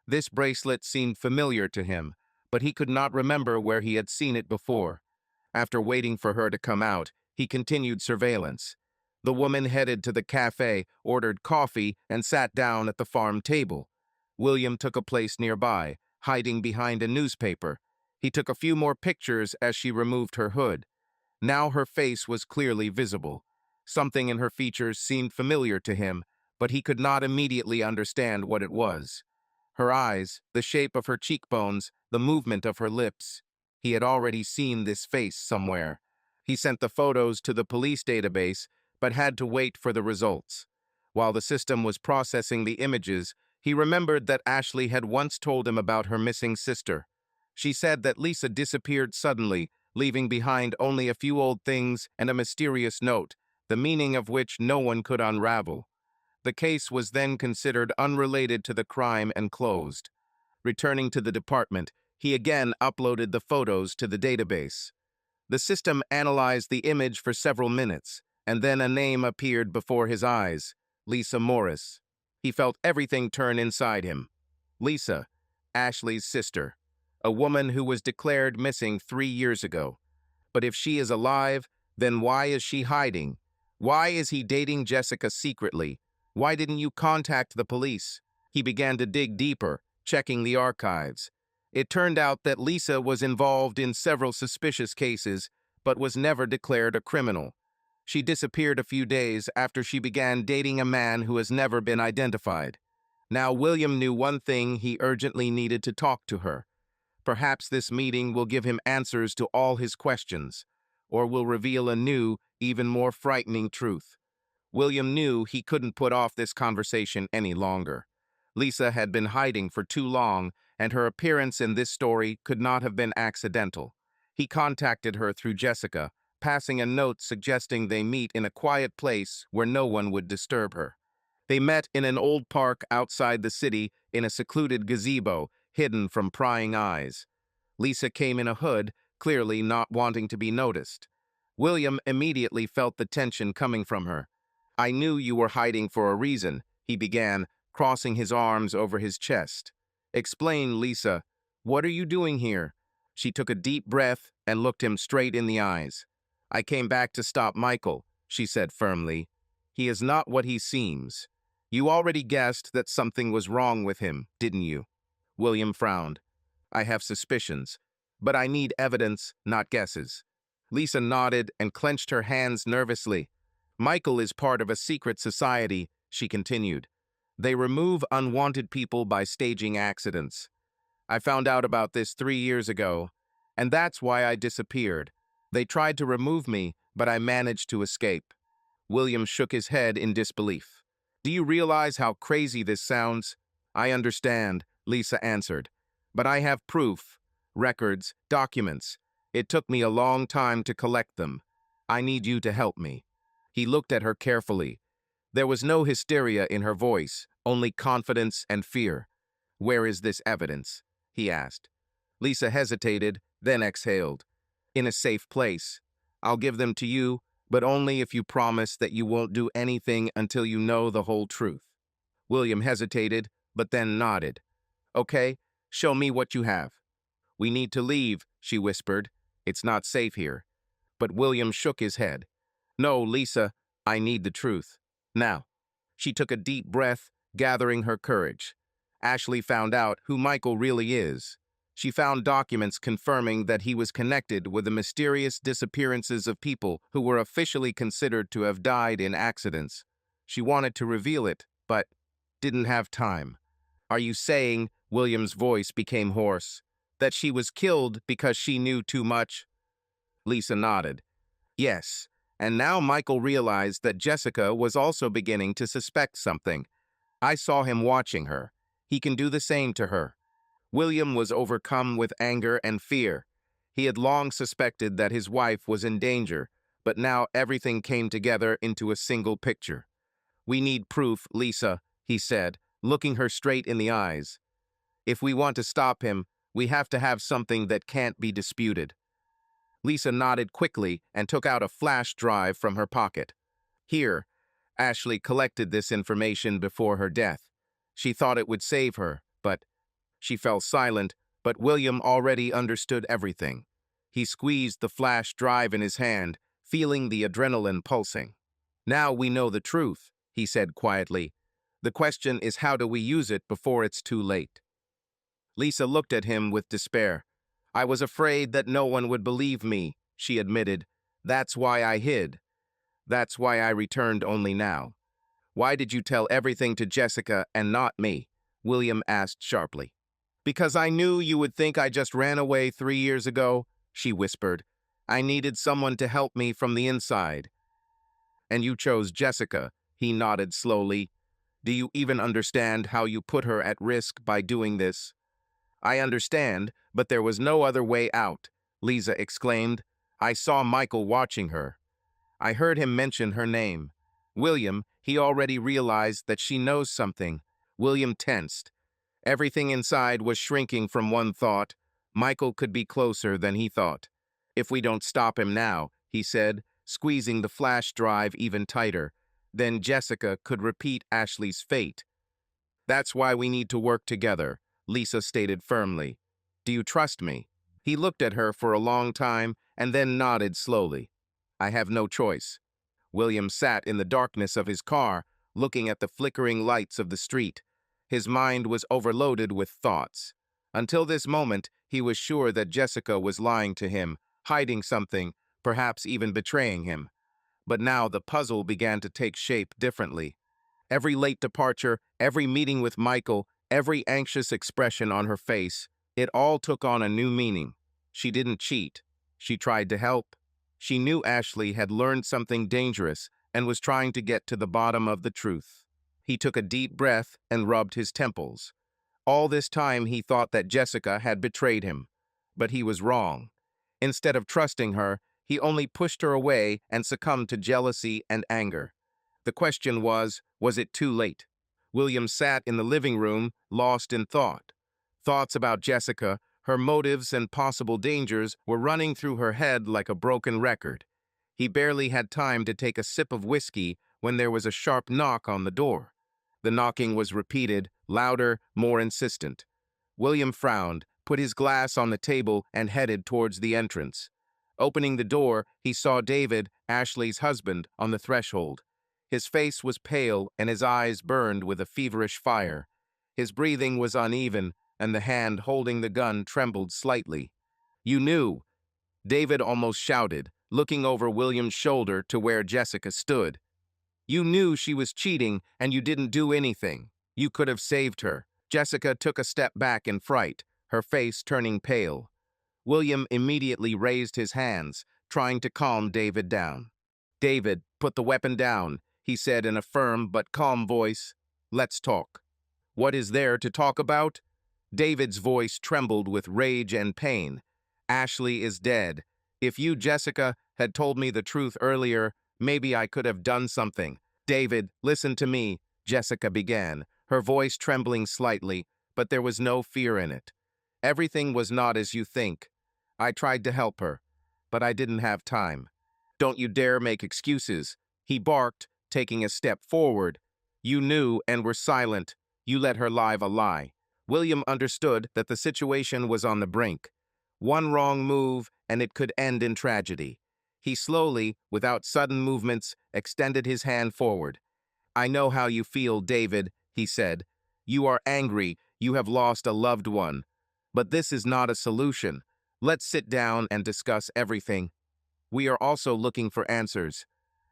This bracelet seemed familiar to him, but he could not remember where he had seen it before. After waiting for her to come out, he continued surveillance. The woman headed to the cafe, ordered coffee, and sat down at the farm table. William took a place nearby, hiding behind a newspaper. He took a few more pictures as she removed her hood. Now her face was clearly visible. Something in her features seemed familiar to him, but he could not immediately understand what it was. Her eyes, the shape of her cheekbones, the movement of her lips. He had already seen this face somewhere. He sent the photos to the police database, but had to wait for the results. While the system was processing the images, he remembered that Ashley had once told him about her missing sister. She said that Lisa disappeared suddenly, leaving behind only a few old things and a mysterious note, the meaning of which no one could unravel. The case was then considered unrelated to the crime and closed. Returning to the department, he again uploaded the photos to the database. The system analyzed the image for several minutes, and then a name appeared before his eyes: Lisa Morris. He felt everything turn inside him. Lisa, Ashley's sister, a woman who was declared missing 3 years ago. But if she is alive, then why is she hiding? Why is he dating Jessica secretly? Why didn't you contact the police? He began to dig deeper, checking the archives. It turned out that Lisa was involved in several suspicious cases, but was never declared a criminal. She disappeared a few days after she began dating a man who has never been identified. Now William knew one thing: he urgently needed to talk to her. Perhaps this meeting will give him answers to all his questions, or will reveal a new, even more frightening truth. William knew he couldn't put off this conversation any longer. Lisa had been hiding for too long, and her appearance in this story could not have been accidental. He contacted her through Jessica, passing a note suggesting they meet in a quiet place where no one would disturb her. They met in an old park outside the city in a secluded gazebo, hidden from prying eyes. Lisa came in a hood, clearly not wanting to be noticed. William immediately felt the tension coming from her. "I knew you were hiding for a reason," he began, crossing his arms over his chest. "Explain, Lisa. What are you doing here?" She took a deep breath and looked him straight in the eyes. "I came back to stop Michael," she said firmly. "He is not what he seems. You already guessed that something was wrong with him, didn't you?" William frowned. "I have suspicions, but I need evidence, not guesses." Lisa nodded and clenched her hands nervously. "Michael is part of a secret society," she continued. "They remove unwanted people by staging accidents. I found out about this 3 years ago, and that's why I disappeared. They tried to remove me, but I managed to escape." William shook his head in disbelief. "Do you realize how crazy this sounds?" "I understand," Lisa answered. "But I have proof, records, documents. It took me a long time to collect them. I need you to help me." He looked at her carefully. There was no hysteria in her voice, only confidence and fear. "Where is this evidence?" he asked. Lisa hesitated, then exhaled. "In a safe place. I'll give them to you, but only if you promise that you won't do anything until you know the whole truth." William hesitated, but then nodded. "Okay, show me what you have." "We need to leave," she whispered. "It's not safe here." But William shook his head. "No, Lisa, I need the truth. Now." She took a deep breath, gathering her courage. Ashley found out who Michael really is. She found documents confirming that he was connected with the mysterious disappearances of people who were officially considered to have died in accidents. She wanted to reveal it, but didn't have time. "Are you saying," William's voice became hoarse, "that she was killed because she knew too much?" Lisa nodded. "Yes, and now Michael realized that Jessica was also beginning to suspect something. I saw him watching her. He can do the same to her." William was overcome with anger and fear. He had long suspected that his wife was in danger, but now everything came together into a single picture. "We need proof, Lisa," he said, looking her straight in the eyes. "If we want to stop him, we have to have something that can't be disputed." Lisa nodded quickly and took out a flash drive from her pocket. "Here, Ashley collected this information before her death. She thought it would save her, but—" She fell silent, but William already understood everything. He squeezed the flash drive in his hand, feeling the adrenaline pulsing. "Now we know the truth," he said quietly. "The question is, how do we use it before it's too late?" Lisa looked at him with despair. "I was afraid that no one would believe me," she admitted. "That's why I hid. That's why I returned only now." "Why did you tell everything to Jessica and not me?" William asked sharply. "Because I knew you would think I just ran away 3 years ago," she whispered. "I needed someone to help me from the inside." "And you chose Jessica," he nodded slowly. "Do you even understand how you put her at risk by doing this?" "I understand, but there was no other way out," Lisa exclaimed. "I saw Michael watching her. I heard him mention her name. William, he already realized that she knows something." William tensed. Everything inside was shrinking from one thought. Michael could be closer than he thought. "If we don't stop him now," he said, squeezing the flash drive even tighter, "then Jessica could repeat Ashley's fate." "That's why we need to work together," Lisa stated firmly. "Do you trust me?" He looked at her for a long time and then nodded slowly. "I have no choice." William sat in the darkness of his car, looking at the flickering lights of the street. His mind was overloaded with thoughts. Until this moment, he was sure that Jessica was lying to him, hiding something, perhaps even betraying him. But now the puzzle began to take shape differently. Every late departure, every meeting with Michael, every anxious expression on her face, it all took on a new meaning. She didn't cheat. She tried to help. She knew Ashley had learned something dangerous and was trying to get to the bottom of the truth. He took a deep breath and rubbed his temples. All this time he thought that Jessica had betrayed him. But he was wrong. Instead of trusting her, he only pushed her away and succumbed to jealousy and anger. The question was it too late? William sat in the living room, lost in thought. Thoughts about Jessica, her motives and possible dangers were running through her head like a broken record. He barely had time to take a sip of whiskey when there was a sharp knock on the door. The knocking was repeated, louder, more insistent. William frowned, put his glass on the table, and headed towards the entrance. Opening the door, he saw David, Ashley's husband, on the threshold. His face was pale and his eyes burned with a feverish fire. His breathing was uneven, and the hand holding the gun trembled slightly. "You knew!" David almost shouted, looking over William's shoulder to where Jessica stood. "You knew she was cheating, and you didn't do anything. You could have saved her." Jessica took a step back in fright, her face turning pale. William immediately raised his hands, trying to calm David down. "David, put the weapon down," he said in a firm but calm voice. "Let's talk." "What is there to talk about?" David's voice trembled with rage and pain. "Ashley is dead. If you, Jessica, had told me the truth earlier, maybe I could have done something." "David, listen to me," Jessica began, her voice trembling slightly, but there was no fear in it. "Everything was not as you think. I tried to help her, but I didn't have time." "Don't you dare make excuses," he barked, taking a step forward. "You knew and were silent. You let her live a lie." William understood that the situation was on the brink. One wrong move, and it could end in tragedy. He slowly, without sudden movements, extended his hand forward. "I know how you feel, David," he said. "You are angry. You have lost a loved one. But this is not a solution. Let's sit down and discuss everything. We are also looking for answers."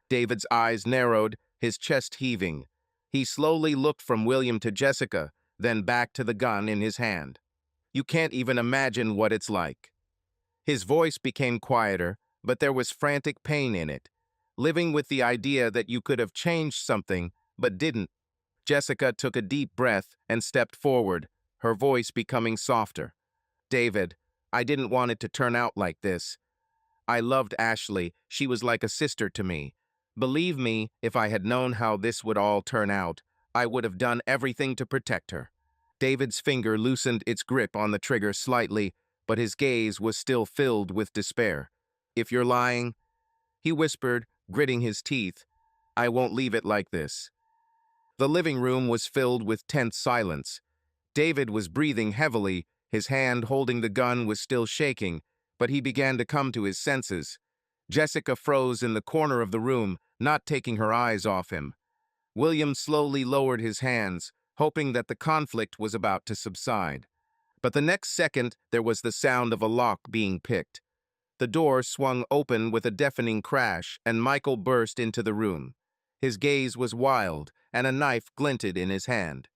David's eyes narrowed, his chest heaving. He slowly looked from William to Jessica, then back to the gun in his hand. "You can't even imagine what it's like." His voice became quieter, but there was frantic pain in it. Living with the idea that you could have changed something, but didn't. Jessica took a deep breath and stepped forward, her voice becoming softer. "David, I didn't want it to turn out like this. I loved Ashley. She was like a sister to me. Believe me, if I had known how this would all turn out, I would have done everything to protect her." David's finger loosened its grip on the trigger slightly, but his gaze was still filled with despair. "If you're lying," he whispered, gritting his teeth, "I won't leave it like this." The living room was filled with tense silence. David was breathing heavily, his hand holding the gun was still shaking, but he began to come to his senses. Jessica froze in the corner of the room, not taking her eyes off him. William slowly lowered his hands, hoping that the conflict was about to subside. But the next second, there was the sound of a lock being picked. The door swung open with a deafening crash, and Michael burst into the room. His gaze was wild, and a knife glinted in his hand.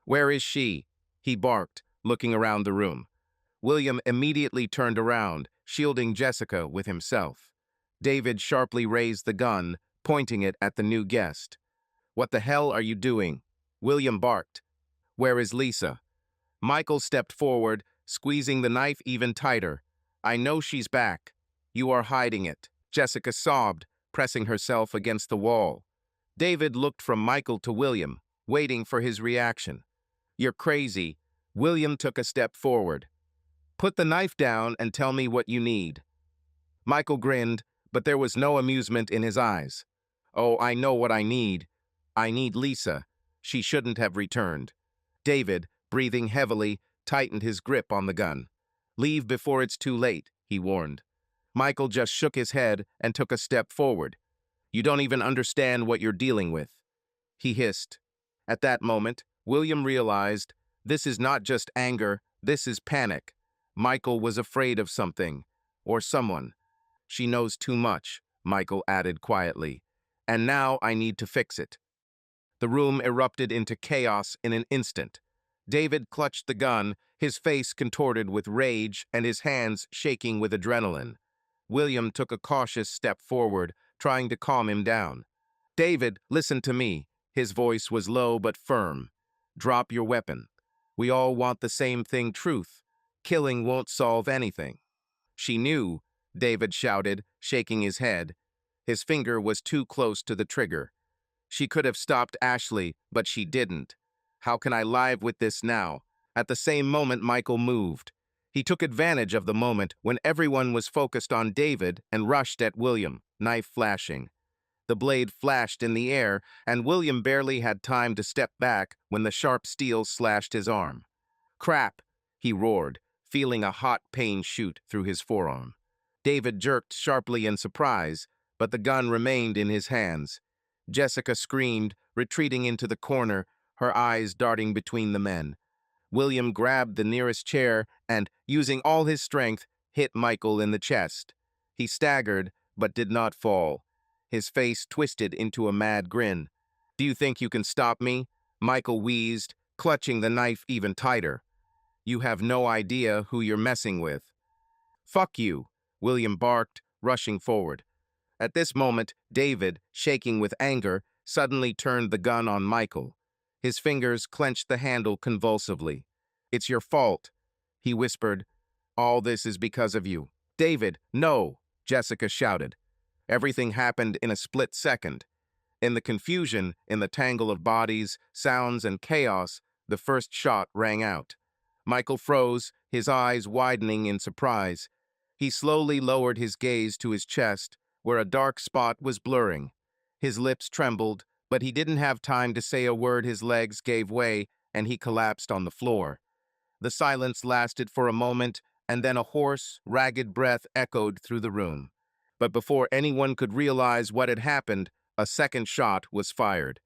"Where is she?" he barked, looking around the room. William immediately turned around, shielding Jessica with himself. David sharply raised the gun, pointing it at the new guest. "What the hell are you doing?" William barked. "Where is Lisa?" Michael stepped forward, squeezing the knife even tighter. "I know she's back. You are hiding it." Jessica sobbed, pressing herself against the wall. David looked from Michael to William, waiting for his reaction. "You're crazy." William took a step forward. "Put the knife down and tell me what you need." Michael grinned, but there was no amusement in his eyes. "Oh, I know what I need. I need Lisa. She shouldn't have returned." David, breathing heavily, tightened his grip on the gun. "Leave before it's too late," he warned. Michael just shook his head and took a step forward. "You don't even understand what you're dealing with," he hissed. At that moment, William realized, this is not just anger, this is panic. Michael was afraid of something, or someone. "She knows too much," Michael added quietly. "And now I need to fix it." The room erupted into chaos in an instant. David clutched the gun, his face contorted with rage and his hands shaking with adrenaline. William took a cautious step forward, trying to calm him down. "David, listen to me," His voice was low but firm. "Drop your weapon. We all want the same thing, truth. Killing won't solve anything." "She knew," David shouted, shaking his head. His finger was too close to the trigger. "She could have stopped Ashley, but she didn't. How can I live with this now?" At the same moment, Michael moved. He took advantage of the moment when everyone was focused on David and rushed at William, knife flashing. The blade flashed in the air, and William barely had time to step back when the sharp steel slashed his arm. "Crap!" he roared, feeling a hot pain shoot through his forearm. David jerked sharply in surprise, but the gun remained in his hands. Jessica screamed, retreating into the corner, her eyes darting between the men. William grabbed the nearest chair and, using all his strength, hit Michael in the chest. He staggered, but did not fall. His face twisted into a mad grin. "Do you think you can stop me?" Michael wheezed, clutching the knife even tighter. "You have no idea who you're messing with." "Fuck you," William barked, rushing forward. At this moment, David, shaking with anger, suddenly turned the gun on Michael. His fingers clenched the handle convulsively. "It's your fault," he whispered. "All this is because of you." "David, no!" Jessica shouted. Everything happened in a split second. In the confusion, in the tangle of bodies, sounds, and chaos, the first shot rang out. Michael froze, his eyes widening in surprise. He slowly lowered his gaze to his chest, where a dark spot was blurring. His lips trembled, but he didn't have time to say a word. His legs gave way, and he collapsed on the floor. The silence lasted for a moment, and then a hoarse, ragged breath echoed through the room. But before anyone could realize what had happened, a second shot was fired.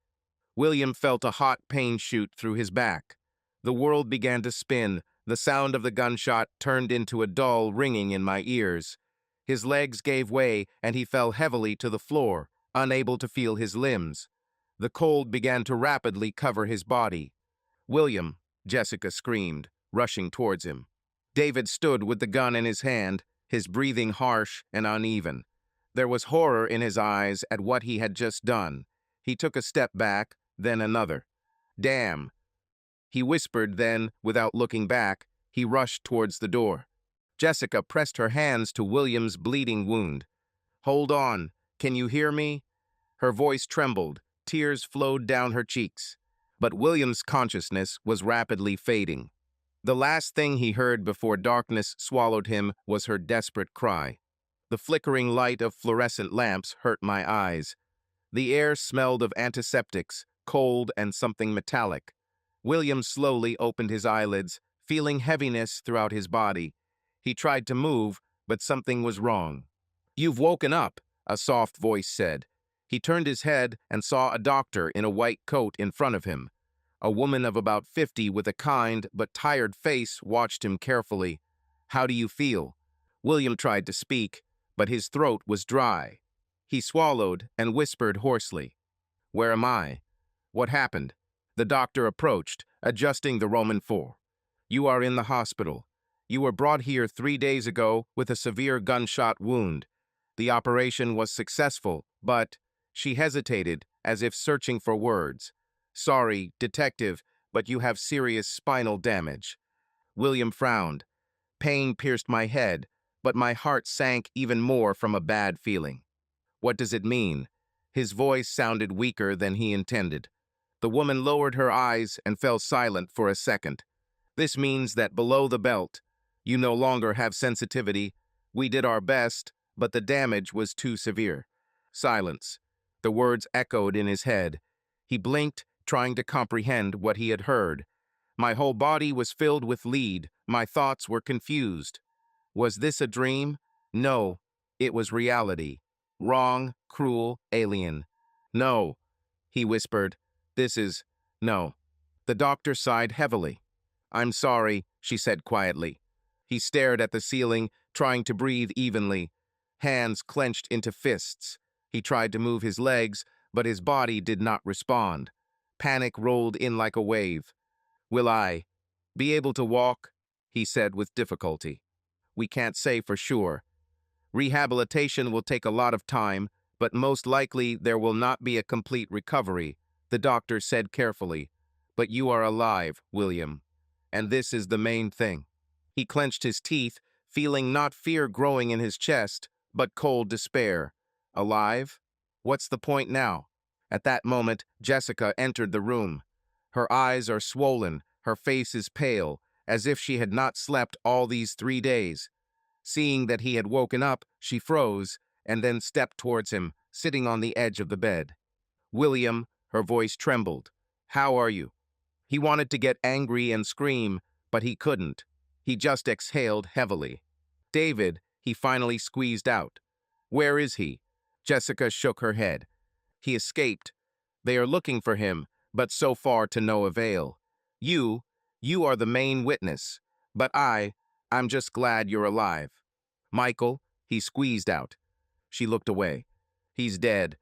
William felt a hot pain shoot through his back. The world began to spin. The sound of the gunshot turned into a dull ringing in my ears. His legs gave way, and he fell heavily to the floor, unable to feel his limbs. The cold began to rapidly cover his body. "William," Jessica screamed, rushing towards him. David stood with the gun in his hand, his breathing harsh and uneven. There was horror in his eyes at what he had just done. He took a step back, then another. "Damn," he whispered, then, without looking back, he rushed towards the door. Jessica pressed her hands to William's bleeding wound. "Hold on. Can you hear me?" Her voice trembled. Tears flowed down her cheeks. But William's consciousness was rapidly fading. The last thing he heard before darkness swallowed him was her desperate cry. The flickering light of fluorescent lamps hurt my eyes. The air smelled of antiseptics, cold and something metallic. William slowly opened his eyelids, feeling heaviness throughout his body. He tried to move, but something was wrong. "You've woken up," a soft voice said. He turned his head and saw a doctor in a white coat in front of him. A woman of about 50 with a kind but tired face watched him carefully. "How do you feel?" William tried to speak, but his throat was dry. He swallowed and whispered hoarsely, "Where am I? What happened?" The doctor approached, adjusting the Roman 4. "You are in the hospital. You were brought here 3 days ago with a severe gunshot wound. The operation was successful, but—" She hesitated, as if searching for words. "Sorry, detective, but you have serious spinal damage." William frowned. Pain pierced my head, but my heart sank even more from a bad feeling. "What does it mean?" His voice sounded weaker than he intended. The woman lowered her eyes and fell silent for a second. "This means that below the belt, you no longer have sensitivity. We did our best, but the damage was too severe." Silence. The words echoed in his head. He blinked, trying to comprehend what he had heard. My whole body was filled with lead. My thoughts were confused. Was this a dream? No, it was reality. Wrong, cruel, alien. "No," he whispered. No." The doctor sighed heavily. "I'm sorry," she said quietly. He stared at the ceiling, trying to breathe evenly. Hands clenched into fists. He tried to move his legs, but his body did not respond. Panic rolled in like a wave. "Will I be able to walk?" he said with difficulty. "We can't say for sure. Rehabilitation will take a lot of time, but most likely there will not be a complete recovery. The doctor said carefully, "But you are alive, William. And this is the main thing." He clenched his teeth, feeling not fear growing in his chest, but cold despair. Alive? What's the point now? At that moment, Jessica entered the room. Her eyes are swollen, her face is pale, as if she had not slept all these 3 days. Seeing that he had woken up, she froze, and then stepped towards him, sitting on the edge of the bed. "William," her voice trembled. "How are you?" He wanted to get angry and scream, but he couldn't. He just exhaled heavily. "David," he finally squeezed out. "Where is he?" Jessica shook her head. "He escaped. They are looking for him, but so far to no avail. You, you are the main witness. But I'm just glad you're alive." "Michael," he squeezed out. She looked away. "He's dead.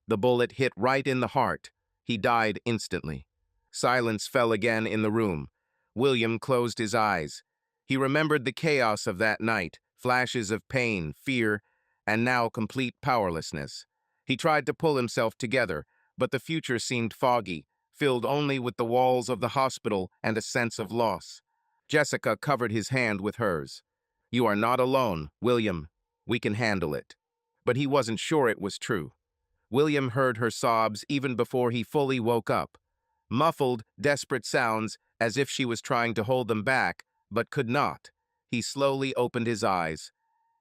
The bullet hit right in the heart. He died instantly." Silence fell again in the room. William closed his eyes. He remembered the chaos of that night, flashes of pain, fear, and now complete powerlessness. He tried to pull himself together, but the future seemed foggy, filled only with the walls of the hospital and a sense of loss. Jessica covered his hand with hers. "You are not alone, William. We can handle it." But he wasn't sure it was true. William heard her sobs even before he fully woke up. Muffled, desperate sounds, as if she was trying to hold them back, but could not. He slowly opened his eyes.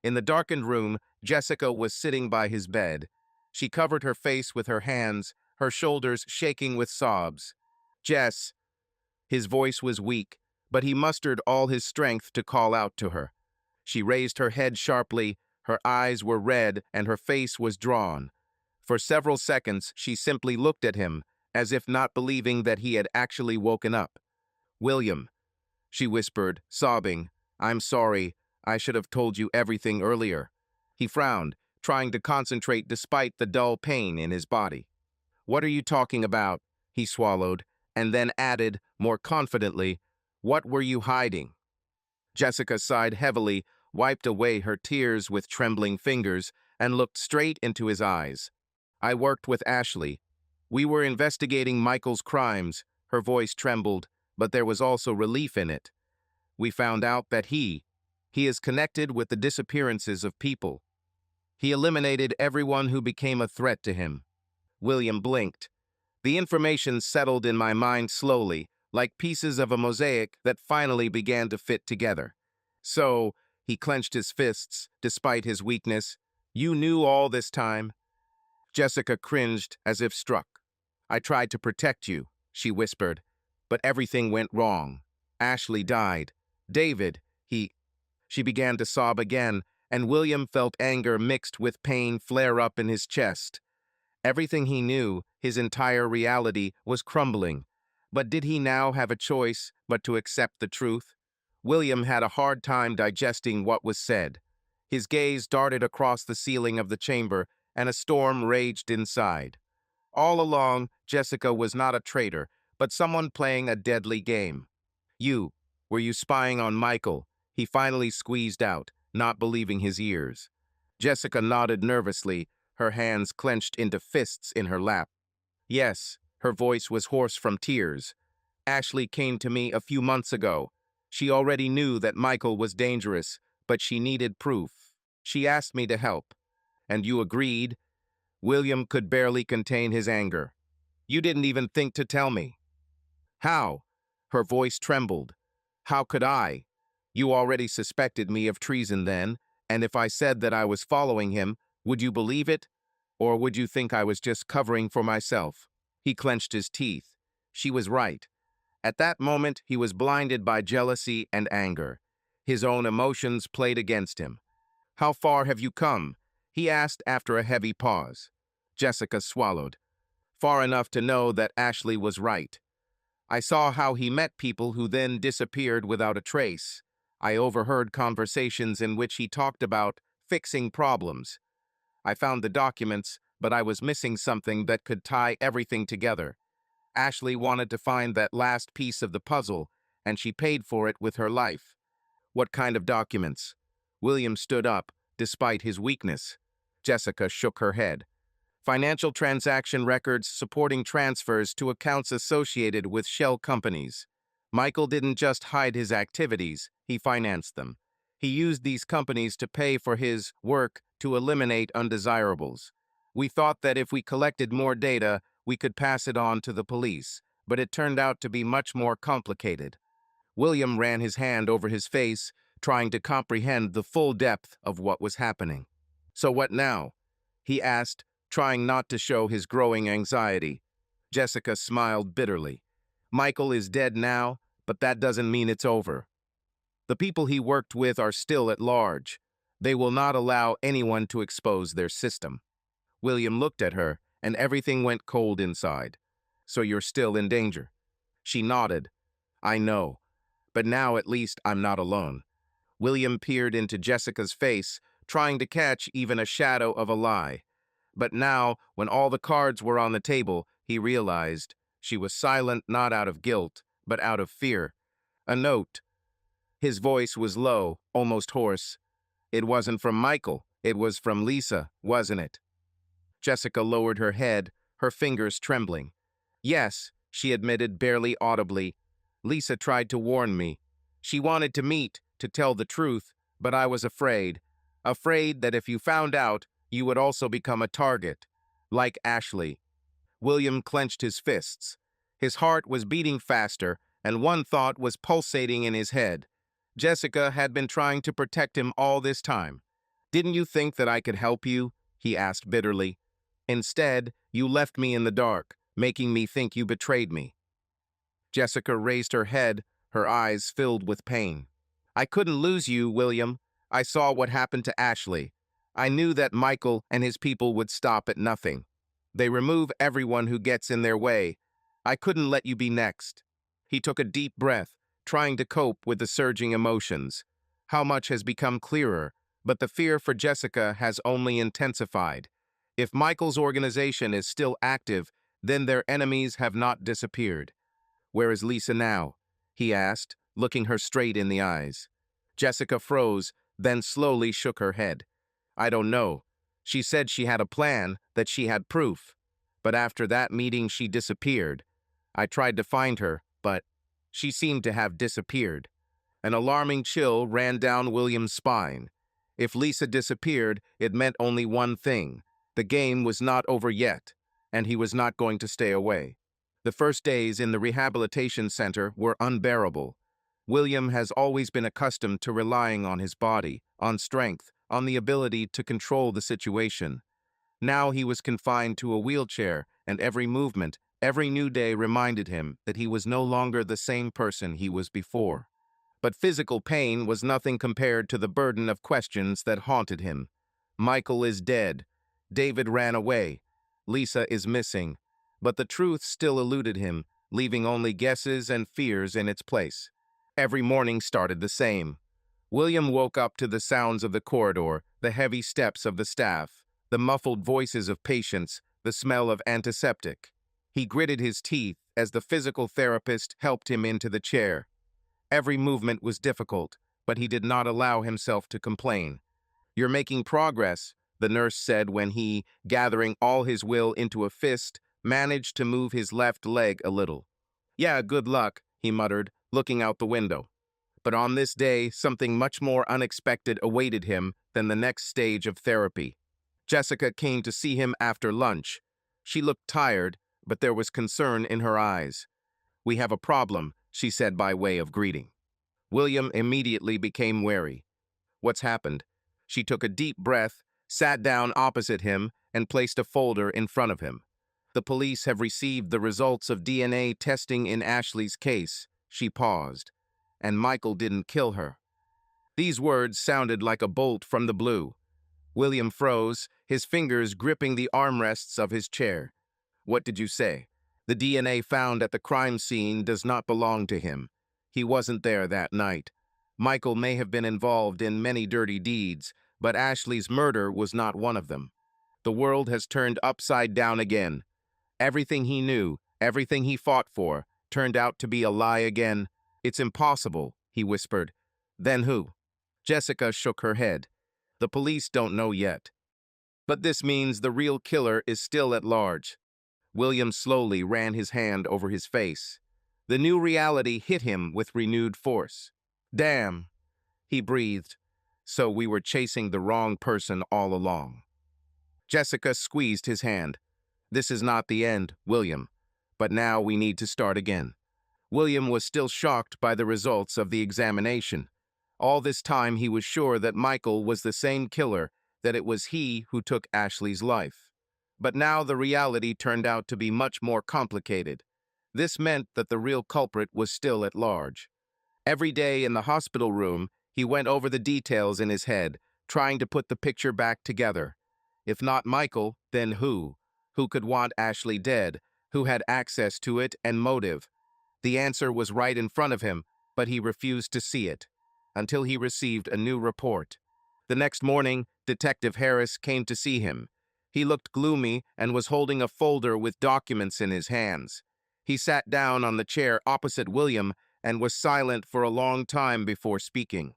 In the darkened room, Jessica was sitting by his bed. She covered her face with her hands, her shoulders shaking with sobs. "Jess." His voice was weak, but he mustered all his strength to call out to her. She raised her head sharply, her eyes were red and her face was drawn. For several seconds, she simply looked at him, as if not believing that he had actually woken up. "William," she whispered, sobbing, "I'm sorry. I should have told you everything earlier." He frowned, trying to concentrate despite the dull pain in his body. "What are you talking about?" He swallowed, and then added, more confidently, "What were you hiding?" Jessica sighed heavily, wiped away her tears with trembling fingers, and looked straight into his eyes. "I worked with Ashley. We were investigating Michael's crimes." Her voice trembled, but there was also relief in it. "We found out that he is connected with the disappearances of people. He eliminated everyone who became a threat to him." William blinked. The information settled in my mind slowly, like pieces of a mosaic that finally began to fit together. "So," he clenched his fists, despite his weakness, "you knew all this time?" Jessica cringed as if struck. "I tried to protect you," she whispered, "but everything went wrong. Ashley died. David, he—" She began to sob again, and William felt anger mixed with pain flare up in his chest. Everything he knew, his entire reality, was crumbling. But did he now have a choice but to accept the truth? William had a hard time digesting what was said. His gaze darted across the ceiling of the chamber, and a storm raged inside. All along, Jessica was not a traitor, but someone playing a deadly game. Were you spying on Michael?" He finally squeezed out, not believing his ears. Jessica nodded nervously, her hands clenched into fists in her lap. "Yes," her voice was hoarse from tears. "Ashley came to me a few months ago. She already knew that Michael was dangerous, but she needed proof. She asked me to help. And you agreed?" William could barely contain his anger. "You didn't even think to tell me." "How?" Her voice trembled. "How could I? You already suspected me of treason then, and if I said that I was following him, would you believe it? Or would you think I was just covering for myself?" He clenched his teeth. She was right. At that moment, he was blinded by jealousy and anger. His own emotions played against him. "How far have you come?" he asked after a heavy pause. Jessica swallowed. "Far enough to know that Ashley was right. I saw how he met people who then disappeared without a trace. I overheard conversations in which he talked about fixing problems. I found the documents, but I was missing something that could tie everything together. Ashley wanted to find that last piece of the puzzle, and she paid for it with her life." "What kind of documents?" William stood up, despite his weakness. Jessica shook her head. financial transaction records supporting transfers to accounts associated with shell companies. Michael didn't just hide his activities, he financed them. He used these companies to pay for his work to eliminate undesirables. We thought that if we collected more data, we could pass it on to the police, but it turned out to be much more complicated. William ran his hand over his face, trying to comprehend the full depth of what was happening. "So what now?" he asked, trying not to show his growing anxiety. Jessica smiled bitterly. "Michael is dead now, but that doesn't mean it's over. The people he worked with are still at large. They will not allow anyone to expose their system." William looked at her, and everything went cold inside. "So you're still in danger?" She nodded. "I know, but now at least I'm not alone." William peered into Jessica's face, trying to catch even a shadow of a lie. But now, when all the cards were on the table, he realized she was silent not out of guilt, but out of fear. "A note." His voice was low, almost hoarse. "It wasn't from Michael. It was from Lisa, wasn't it?" Jessica lowered her head, her fingers trembling. "Yes," she admitted barely audibly. "Lisa tried to warn me. She wanted to meet, to tell the truth, but I was afraid. Afraid that if you found out, you would also become a target. Like Ashley." William clenched his fists. His heart was beating faster, and one thought was pulsating in his head. Jessica had been trying to protect him all this time. "Didn't you think that I could help you?" he asked bitterly. "Instead, you left me in the dark, making me think you betrayed me." Jessica raised her head, her eyes filled with pain. "I couldn't lose you, William. I saw what happened to Ashley. I knew that Michael and his people would stop at nothing. They remove everyone who gets in their way. I couldn't let you be next." He took a deep breath, trying to cope with the surging emotions. How much has become clearer, but the fear for Jessica has only intensified. If Michael's organization is still active, then their enemies have not disappeared. "Where is Lisa now?" he asked, looking her straight in the eyes. Jessica froze, then slowly shook her head. "I don't know. She said she had a plan, that she had proof. But after that meeting, she disappeared. I tried to find her, but she seemed to have disappeared." An alarming chill ran down William's spine. If Lisa disappeared, it meant only one thing. The game was not over yet, and he was not going to stay away. The first days in the rehabilitation center were unbearable. William has always been accustomed to relying on his body, on strength, on the ability to control the situation. Now he was confined to a wheelchair, and every movement, every new day reminded him that he was no longer the same person he was before. But physical pain was nothing compared to the burden of questions that haunted him. Michael is dead. David ran away. Lisa is missing. But the truth still eluded him, leaving only guesses and fears in its place. Every morning started the same. William woke up to the sounds of the corridor, the heavy steps of the staff, the muffled voices of patients, the smell of antiseptic. He gritted his teeth as the physical therapist helped him into the chair. Every movement was difficult, but he did not allow himself to complain. "You're making progress," the nurse said when he, gathering all his will into a fist, managed to move his left leg a little. "Yeah, good luck," he muttered, looking out the window. But on this day, something much more unexpected awaited him than the next stage of therapy. Jessica came to see him after lunch. She looked tired, but there was concern in her eyes. "We have a problem," she said by way of greeting. William immediately became wary. "What's happened?" She took a deep breath, sat down opposite him, and placed a folder in front of him. "The police have received the results of DNA testing in Ashley's case." She paused. "And Michael didn't kill her." These words sounded like a bolt from the blue. William froze, his fingers gripping the armrests of his chair. "What did you say?" "The DNA found at the crime scene does not belong to him. He wasn't there that night. Michael may have been involved in many dirty deeds, but Ashley's murder was not one of them. The world has turned upside down again. Everything he knew, everything he fought for, turned out to be a lie again. It's impossible," he whispered. "Then who?" Jessica shook her head. "The police don't know yet. But this means the real killer is still at large. William slowly ran his hand over his face. The new reality hit him with renewed force. Damn, he breathed. So we were chasing the wrong person all along. Jessica squeezed his hand. This is not the end, William. But now we need to start again. William was still shocked by the results of the examination. All this time he was sure that Michael was the same killer, that it was he who took Ashley's life. But now the reality turned out to be much more complicated. This meant that the real culprit was still at large. Every day in the hospital room, he went over the details in his head, trying to put the picture back together. If not Michael, then who? Who could want Ashley dead? Who had access to it and motive? The answer was right in front of him, but he refused to see it, until he received a new report. The next morning, Detective Harris came to see him. He looked gloomy and was holding a folder with documents in his hands. He sat down on the chair opposite William and was silent for a long time before speaking.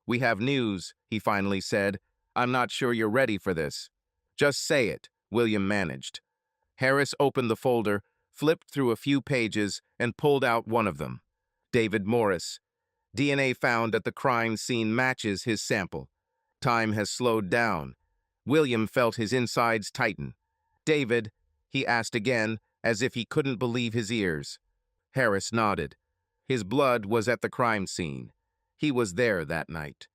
"We have news," he finally said. "I'm not sure you're ready for this." "Just say it," William managed. Harris opened the folder, flipped through a few pages, and pulled out one of them. David Morris. DNA found at the crime scene matches his sample. Time has slowed down. William felt his insides tighten. "David?" he asked again, as if he couldn't believe his ears. Harris nodded. His blood was at the crime scene. He was there that night.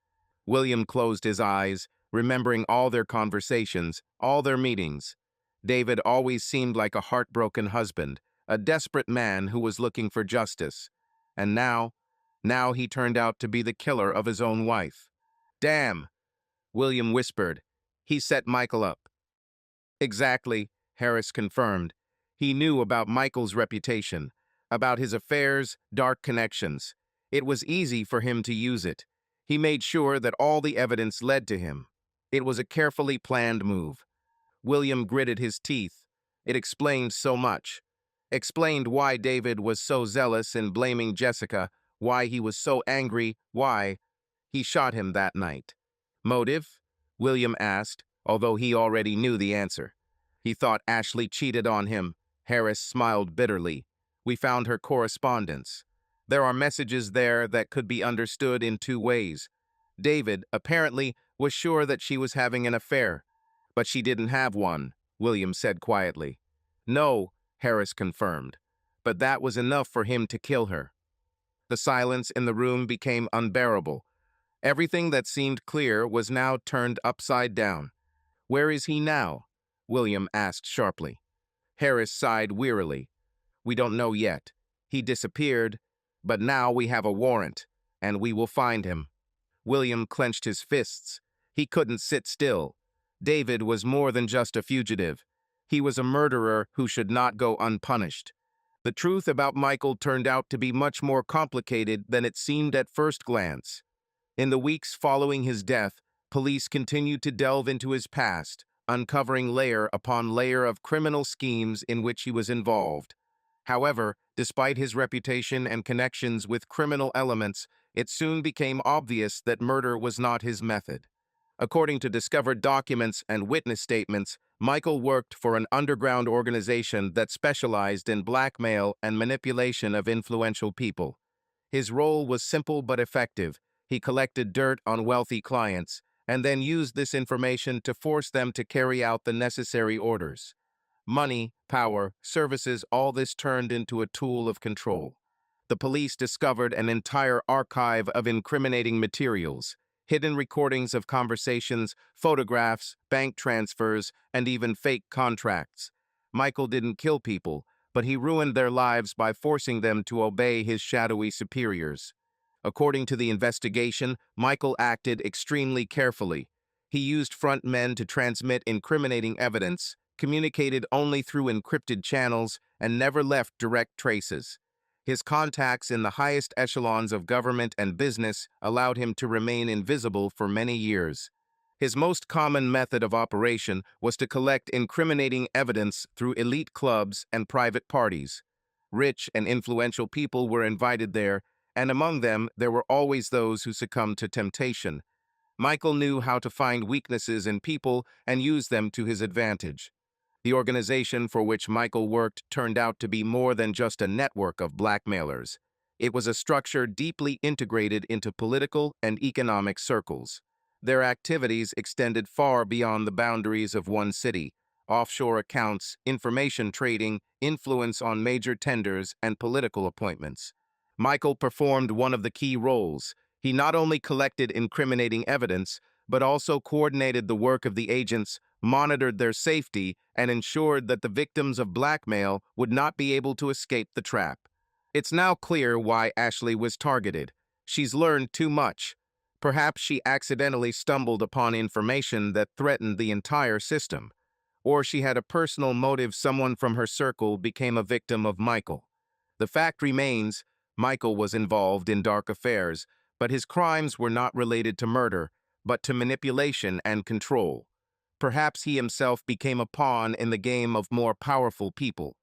William closed his eyes, remembering all their conversations, all their meetings. David always seemed like a heartbroken husband, a desperate man who was looking for justice. And now he turned out to be the killer of his own wife. "Damn," William whispered. "He set Michael up." "Exactly," Harris confirmed. He knew about Michael's reputation, about his affairs, dark connections. It was easy for him to use it. He made sure that all the evidence led to him. It was a carefully planned move. William gritted his teeth. It explained so much. Explained why David was so zealous in blaming Jessica, why he was so angry, why he shot him that night. "Motive?" William asked, although he already knew the answer. He thought Ashley cheated on him. Harris smiled bitterly. "We found her correspondence. There are messages there that could be understood in two ways. David, apparently, was sure that she was having an affair. But she didn't have one," William said quietly. "No," Harris confirmed. "But that was enough for him to kill her." The silence in the room became unbearable. Everything that seemed clear was now turned upside down. "Where is he now?" William asked sharply. Harris sighed wearily. "We don't know yet. He disappeared, but now we have a warrant, and we will find him." William clenched his fists. He couldn't sit still. David was more than just a fugitive. He was a murderer who should not go unpunished. The truth about Michael turned out to be much more complicated than it seemed at first glance. In the weeks following his death, police continued to delve into his past, uncovering layer upon layer of criminal schemes in which he was involved. However, despite his reputation and connections with criminal elements, it soon became obvious that murder was not his method. According to discovered documents and witness statements, Michael worked for an underground organization that specialized in blackmail and manipulation of influential people. His role was simple but effective. He collected dirt on wealthy clients, and then used this information to force them to carry out the necessary orders. Money, power, services, all this turned into a tool of control. The police discovered an entire archive of incriminating materials, hidden recordings of conversations, photographs, bank transfers, and even fake contracts. Michael didn't kill people, but he ruined their lives by forcing them to obey his shadowy superiors. According to the investigation, Michael acted extremely carefully. He used front men to transmit incriminating evidence, communicated only through encrypted channels, and never left direct traces. His contacts in the highest echelons of government and business allowed him to remain invisible for many years. His most common method of operation was to collect incriminating evidence through elite clubs and private parties. Rich and influential people were invited there, and among them there were always those who succumbed to temptation. Michael knew how to find weaknesses in people and use them to his advantage. The organization for which Michael worked turned out to be more than just a network of blackmailers. It was a structure deeply integrated into political and economic circles. Their activities extended far beyond the boundaries of one city. Offshore accounts, information trading, influence on major tenders, and political appointments. Michael performed one of the key roles. He not only collected incriminating evidence, but also coordinated the work of the agents, monitored their safety, and ensured that the victims of blackmail would not be able to escape the trap. It's now clear why Ashley was targeted. She's learned too much. Perhaps she accidentally stumbled upon information that threatened the entire system. Or she had a personal motive. Someone from her circle became a victim of Michael. The fact remains, Michael was involved in dark affairs, but his crimes were not related to murder, but to manipulation and control. Perhaps he himself became a pawn in the game of more powerful people.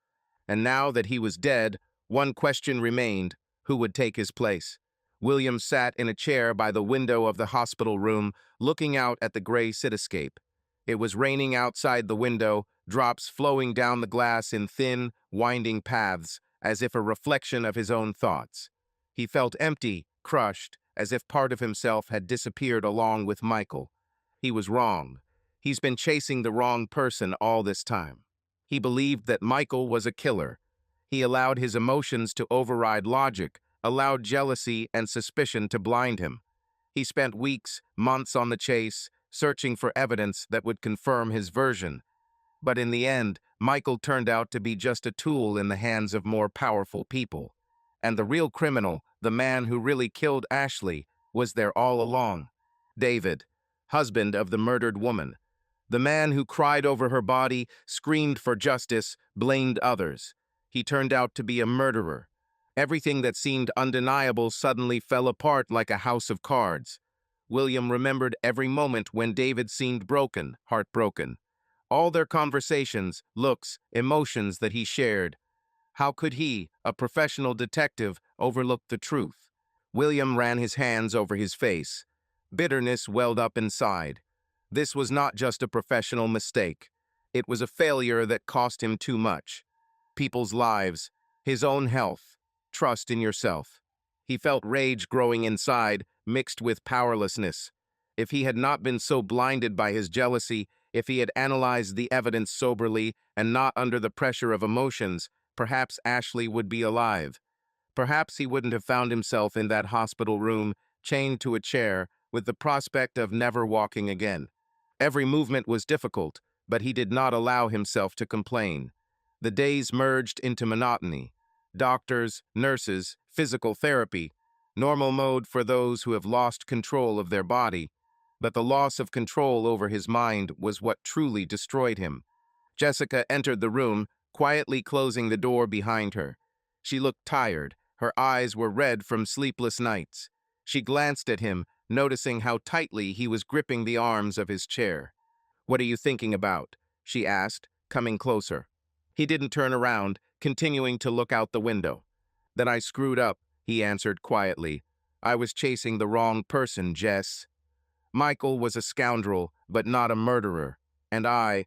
And now that he was dead, one question remained: who would take his place? William sat in a chair by the window of the hospital room, looking out at the gray cityscape. It was raining outside the window, drops flowing down the glass in thin, winding paths, as if a reflection of his own thoughts. He felt empty, crushed, as if part of himself had disappeared along with Michael. He was wrong. He's been chasing the wrong person all this time. He believed that Michael was a killer. He allowed his emotions to override logic, allowed jealousy and suspicion to blind him. He spent weeks, months on the chase, searching for evidence that would confirm his version. But in the end, Michael turned out to be just a tool in the hands of more powerful people. And the real criminal, the man who really killed Ashley, was there all along. David, husband of the murdered woman. The man who cried over her body, screamed for justice, blamed others. He turned out to be a murderer. Everything that seemed undeniable suddenly fell apart like a house of cards. William remembered every moment when David seemed broken, heartbroken. All their conversations, looks, emotions that he shared. How could he, a professional detective, overlook the truth? William ran his hands over his face. Bitterness welled up inside. This was not just a professional mistake. It was a failure that cost him too much. People's lives, his own health, trust in yourself. He felt rage growing inside, mixed with powerlessness. If he had not been so blinded by his jealousy, if he had analyzed the evidence soberly and not under the pressure of emotions, perhaps Ashley would be alive. Perhaps he wouldn't have found himself in that hospital room, chained to a chair, with the prospect of never walking again. Every movement was difficult, but he did not allow himself to complain. The days merged into monotony. Doctors, nurses, physical therapy, normal mode for those who have lost control of their body. But the loss of control over his mind was what truly destroyed him. Jessica entered the room, quietly closing the door behind her. She looked tired. Her eyes were red from sleepless nights. She glanced at him, noticing how tightly he was gripping the arms of his chair. "What are you thinking about?" she asked, coming closer. He didn't turn around, continuing to look out the window. "That I screwed up," he answered quietly. "I was chasing the wrong person, Jess. Michael was a scoundrel, but not a murderer. And I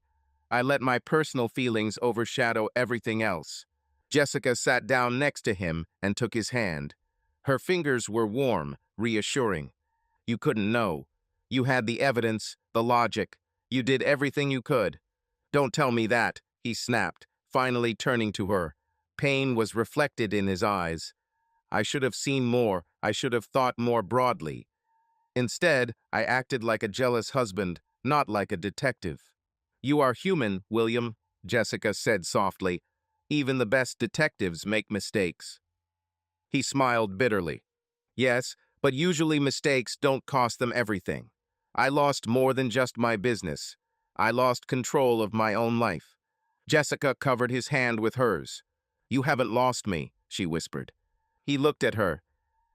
let my personal feelings overshadow everything else." Jessica sat down next to him and took his hand. Her fingers were warm, reassuring. "You couldn't know. You had the evidence, the logic. You did everything you could." "Don't tell me that," he snapped, finally turning to her. Pain was reflected in his eyes. "I should have seen more. I should have thought more broadly. Instead, I acted like a jealous husband, not like a detective." "You are human, William," Jessica said softly. "Even the best detectives make mistakes." He smiled bitterly. "Yes, but usually mistakes don't cost them everything. I lost more than just my business. I lost control of my own life." Jessica covered his hand with hers. "You haven't lost me," she whispered. He looked at her.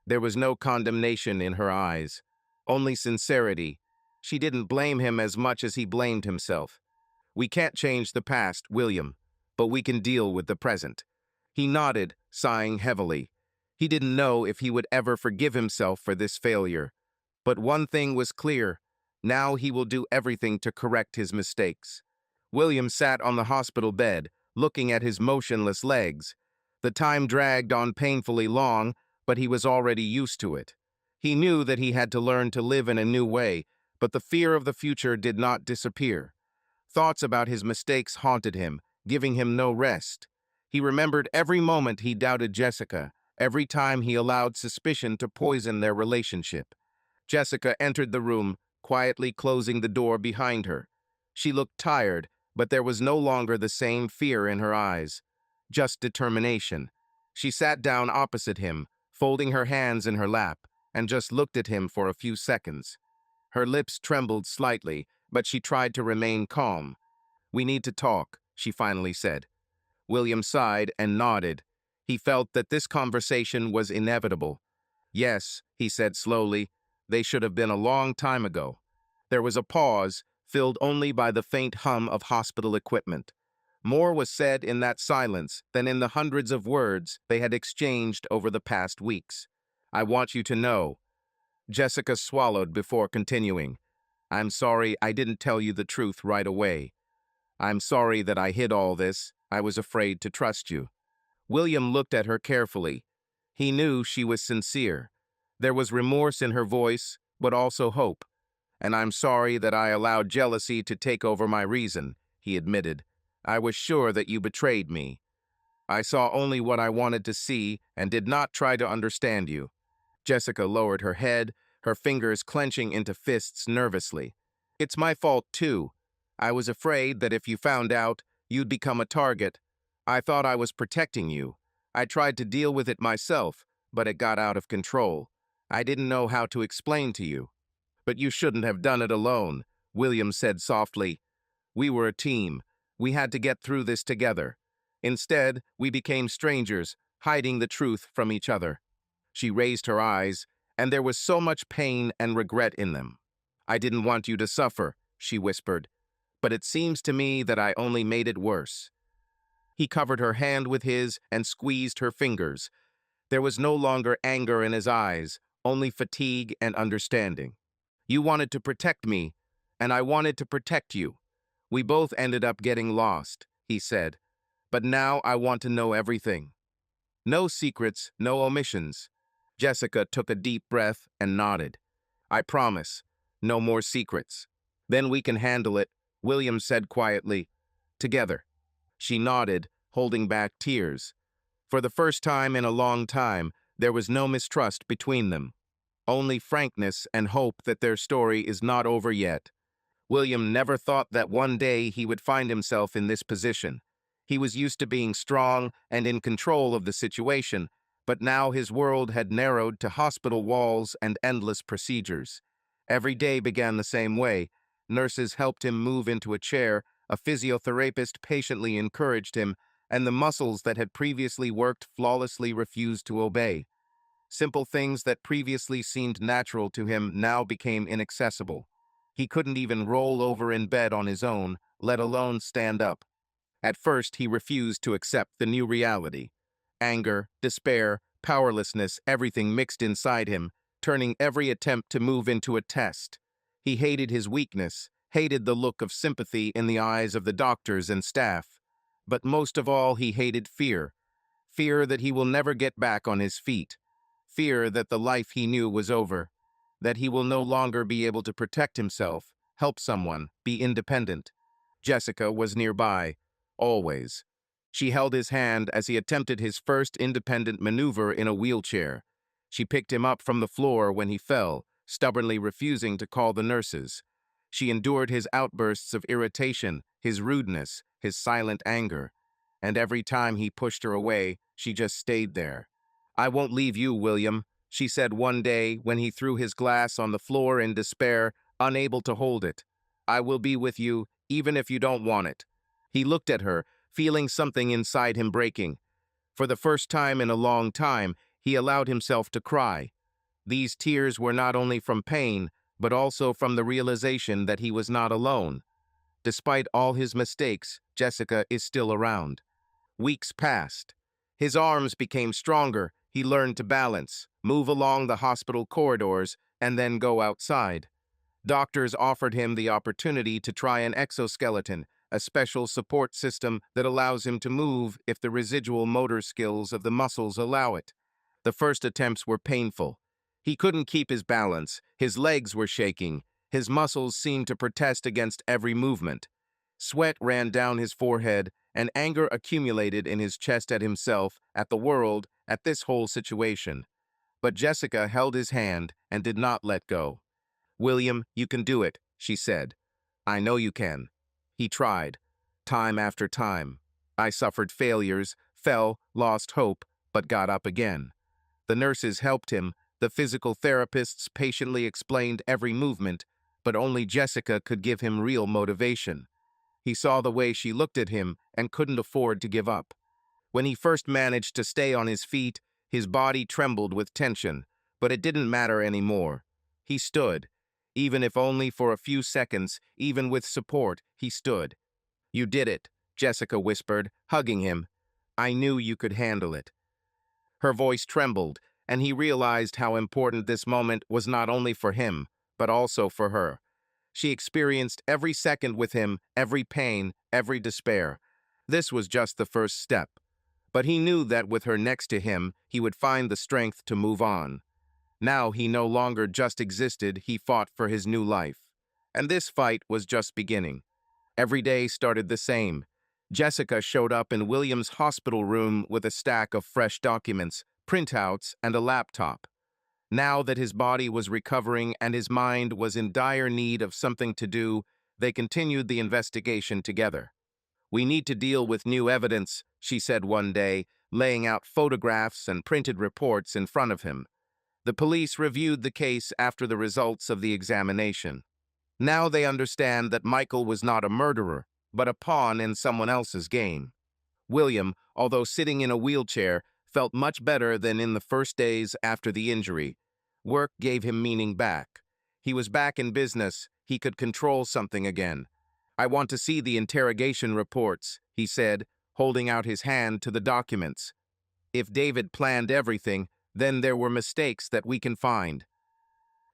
There was no condemnation in her eyes, only sincerity. She didn't blame him as much as he blamed himself. "We can't change the past, William, but we can deal with the present." He nodded, sighing heavily. He didn't know if he would ever forgive himself for this failure. But one thing was clear. Now he will do everything to correct his mistakes. William sat on the hospital bed, looking at his motionless legs. The time dragged on painfully long, but he was already used to it. He knew that he had to learn to live in a new way, but the fear of the future did not disappear. Thoughts about his mistakes haunted him, giving him no rest. He remembered every moment he doubted Jessica, every time he allowed suspicion to poison their relationship. Jessica entered the room, quietly closing the door behind her. She looked tired, but there was no longer the same fear in her eyes, just determination. She sat down opposite him, folding her hands in her lap, and just looked at him for a few seconds. Her lips trembled slightly, but she tried to remain calm. "We need to talk," she finally said. William sighed and nodded. He felt that this conversation was inevitable. "Yes," he said slowly, "they should have been a long time ago." There was a pause, filled only by the faint hum of hospital equipment. More was said in that silence than in the hundreds of words they had exchanged over the past weeks. "I want you to know." Jessica swallowed before continuing. "I'm sorry I didn't tell you the truth right away. I'm sorry that I hid all this. I was afraid to trust you." William looked at her carefully. He knew she was sincere. There was remorse in her voice, but also hope. "And I'm sorry that I allowed jealousy to take over my reason," he admitted. "I was sure that you betrayed me. I saw only what I wanted to see and did not try to understand you." Jessica lowered her head, her fingers clenching into fists nervously. "It's my fault, too. I was afraid that if you found out, you'd become a target. I thought I was protecting you. I tried to deal with it myself, but it got out of control. I didn't know how to explain to you." "But you shouldn't have done it alone," William said softly. "We were a team. We had to get through this together. Instead, we became strangers, hiding the truth from each other." She raised her eyes, and there was so much pain and regret in them. "I didn't want you to suffer," she whispered, "but it seems to me that I only made it worse." He covered her hand with his and squeezed her fingers. There was no longer anger in his eyes, only fatigue and understanding. "You wanted to protect me, and I wanted to protect you. We both ended up getting lost," he said. "But now I want to know everything. No secrets, no omissions." Jessica took a deep breath and nodded. "I promise. No more secrets." "Then we can handle it," William said quietly. "Together." She nodded, holding back tears. For the first time in a long time, there was no mistrust between them. Only frankness and hope that their story is not over yet. William never thought that one day he would find himself in this position. He was used to being strong and in control of the situation, but now his world had narrowed to hospital walls and endless procedures. Every day began the same way. Nurses helped him move into a chair, a physiotherapist patiently encouraged him, and the muscles that had previously worked flawlessly refused to obey. Simple things that previously seemed natural to him now became inaccessible. He couldn't even roll over in bed on his own, let alone stand up. At first, he refused to accept the new reality. Anger, despair, powerlessness, everything mixed inside him, turning every attempt to move into a test. He hated his weakness, hated the look of sympathy in the eyes of the doctors and staff. But most of all, he hated fear. Fear that he will never get back on his feet. Fear that the life he knew was over. That he will no longer be able to protect himself, help someone, be independent. Jessica was nearby, always. She held his hand as he attempted his first independent maneuver in a wheelchair. She picked him up from the floor when he fell, stubbornly refusing to call the nurses. She endured his outbursts of irritation, his rudeness, his silent anger. And every time he pushed her away, she just stayed there. "I won't leave you, William," she said one day when he threw his glass on the floor in despair, unable to hold it. "I will be with you, even if you don't want it." He looked at her, feeling something inside him breaking. For the first time in a long time, he allowed himself to cry. These tears were not only from pain, but also from the realization that he was not alone. Despite all his mistakes, Jessica is still around. Weeks passed. His arms became stronger. He learned to balance, move along the hospital corridors, and then go outside. Doctors offered him the opportunity to try an exoskeleton, a special support system that allows him to move if the residual motor skills of the muscles allow it. The first attempts were painful. He couldn't keep his balance, his legs were shaking, his muscles seemed to protest against every movement. Sweat ran down his forehead, and anger accumulated in his chest at himself, at the world, at this whole situation. But Jessica held his hand and did not let go. "William, you can do it," she said. "I know you can." He tried, time after time. I suffered failures, fell, lost hope, but got up again. The nurses helped him, the physical therapists patiently explained every movement, but only Jessica could give him real motivation. He saw the way she looked at him and couldn't afford to give up. When he first managed to stay on his feet, his body trembled with tension, but it didn't matter anymore. He stood. Even if only for a few seconds, even with support, he stood. "You did it," Jessica whispered, hugging him. "I knew you could handle it." Her voice trembled, and he realized how important this moment was not only for him, but also for her. She experienced every second with him, every pain, every despair. This was just the first step. But he knew that with her next to him, he would find the strength to move on. Now he no longer just existed, he fought for his new life. And this fight was just beginning. Every day started the same. Jessica showed up in William's hospital room with a stack of fresh documents, printouts, and a laptop. Now that his body was recovering and his mind was in dire need of something to do, they continued the investigation together. "We need to deal with new evidence," she said one day, laying out photographs and printed reports in front of him. The police reviewed the case after the results of the examination. Now they understand that Michael was not a murderer, but a pawn in someone else's game. William, although sitting in a wheelchair, felt much better than in the first days after the injury. Work gave him meaning back. He was back in business. He could control something again. "I want to see the interrogation reports," he said, holding out his hand to the documents. "If David planned everything, then there were mistakes that we can find."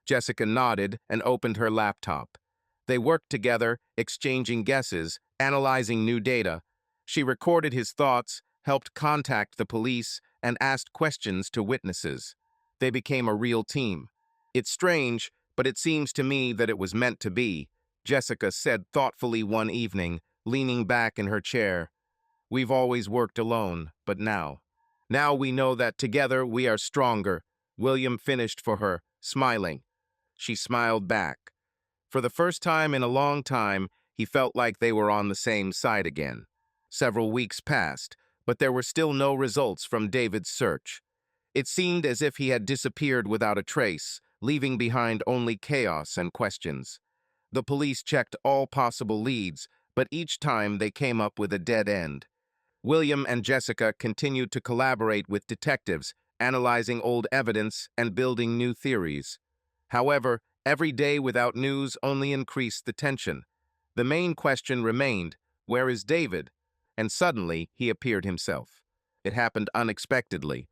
Jessica nodded and opened her laptop. They worked together, exchanging guesses, analyzing new data. She recorded his thoughts, helped contact the police, and asked questions to witnesses. They became a real team. "It's strange, but it seems to me that it was meant to be," Jessica said thoughtfully one evening, leaning back in her chair. "We've always worked alone, but now we know that together we are stronger," William finished for her, smiling. She smiled back. For the first time in a long time, he felt like they were on the same side again. Several weeks passed, but there were still no results from David's search. It seemed as if he had disappeared without a trace, leaving behind only chaos and questions. The police checked all possible leads, but each time they came up with a dead end. William and Jessica continued to collaborate with detectives, analyzing old evidence and building new theories. However, every day without news only increased the tension. The main question remained, where is David? And suddenly he appeared himself. It happened unexpectedly.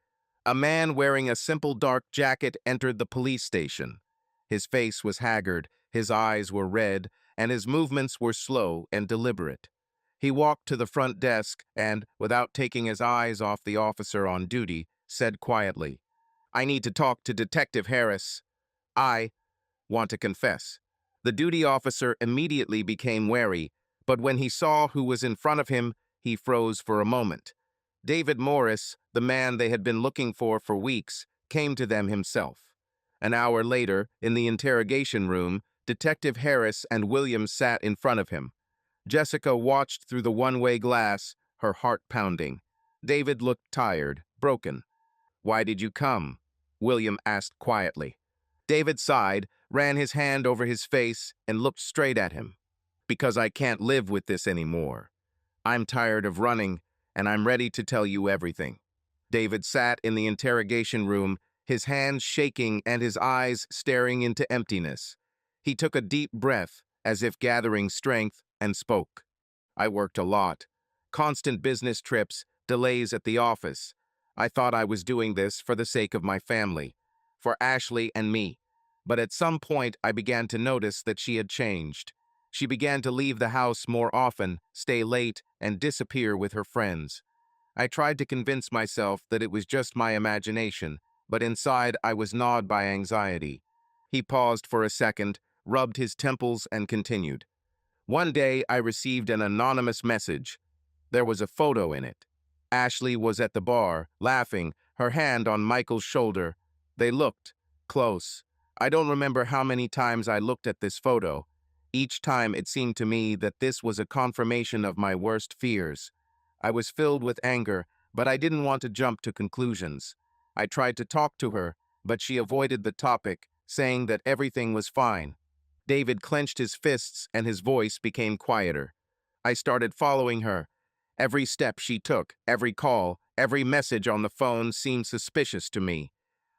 A man wearing a simple dark jacket entered the police station. His face was haggard, his eyes were red, and his movements were slow and deliberate. He walked to the front desk and, without taking his eyes off the officer on duty, said quietly, "I need to talk to Detective Harris. I want to confess." The duty officer immediately became wary, but when he saw who was in front of him, he froze for a moment. David Morris, the man they had been looking for weeks, came to them himself. An hour later, in the interrogation room, Detective Harris and William sat in front of him. Jessica watched through the one-way glass, her heart pounding. David looked tired, broken. "Why did you come?" William asked quietly. David sighed, ran his hand over his face, and looked straight at him. "Because I can't live with this anymore. I'm tired of running, and I'm ready to tell you everything." David sat in the interrogation room, his hands shaking and his eyes staring into emptiness. He took a deep breath, as if gathering strength, and spoke. "I worked a lot. Constant business trips, delays at the office. I thought I was doing this for the sake of my family, for Ashley and me. But at some point, I began to notice that she had changed. She began to leave the house more often, stay late, and disappear with her friends. I tried to convince myself that it was just my imagination, but inside I was gnawed by anxiety. He paused for a second, rubbed his temples, and continued. One day, I received an anonymous message. There was a photo in it. Ashley was at the bar, laughing, her hand on Michael's shoulder. They looked close. I don't remember how many times I looked at this photo. Each time it seemed to me that this was a confirmation of my worst fears. I was filled with anger, but I didn't want to jump to conclusions. I tried to talk to her, but she avoided the topic, saying that everything was fine. David clenched his fists and his voice became quieter. I started following her. Every step she took, every call, every message on the phone seemed suspicious to me.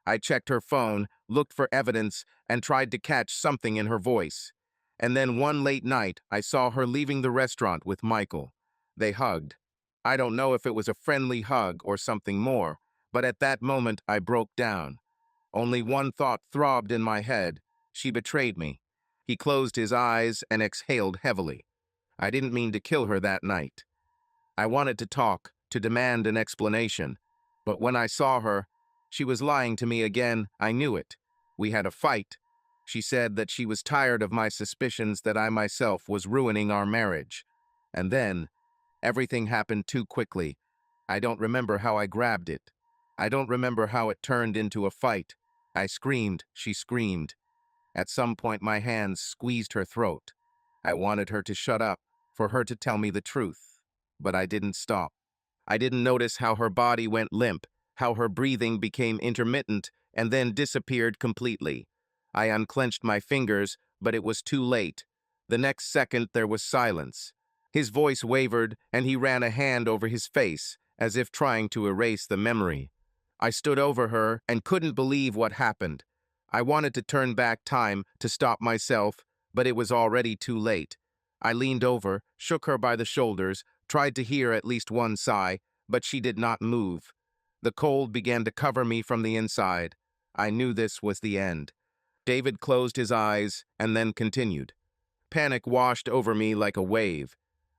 I checked her phone, looked for evidence, and tried to catch something in her voice. And then one late night, I saw her leaving the restaurant with Michael. They hugged. I don't know if it was a friendly hug or something more, but at that moment I broke down. Only one thought throbbed in my head. She betrayed me. He closed his eyes and exhaled heavily. I didn't mean to kill her that night. I wanted to talk, to demand an explanation. But when I saw her, she was lying to me again. I knew it. We had a fight. She said that she was tired of my suspicions that I myself was ruining our marriage. And then, everything happened too quickly. I don't remember how I grabbed it. I don't remember how it turned into a fight. I screamed, she screamed. At some point, my hands squeezed her throat. I wanted her to shut up, for her to tell me the truth. But I didn't stop. I didn't notice how her body went limp, how her breathing became intermittent, and then disappeared completely. I unclenched my fingers, but it was too late. The next second, there was silence. His voice wavered, and he ran a hand over his face, as if trying to erase the memory. I stood over her and couldn't believe what happened. I wanted to turn back time to stop myself, but it was already too late. I leaned over, shook her by the shoulders, tried to hear at least one sigh, but she did not move. The cold began to cover me from the inside. I knew this was the end. David closed his eyes and then continued. Panic washed over me like a wave.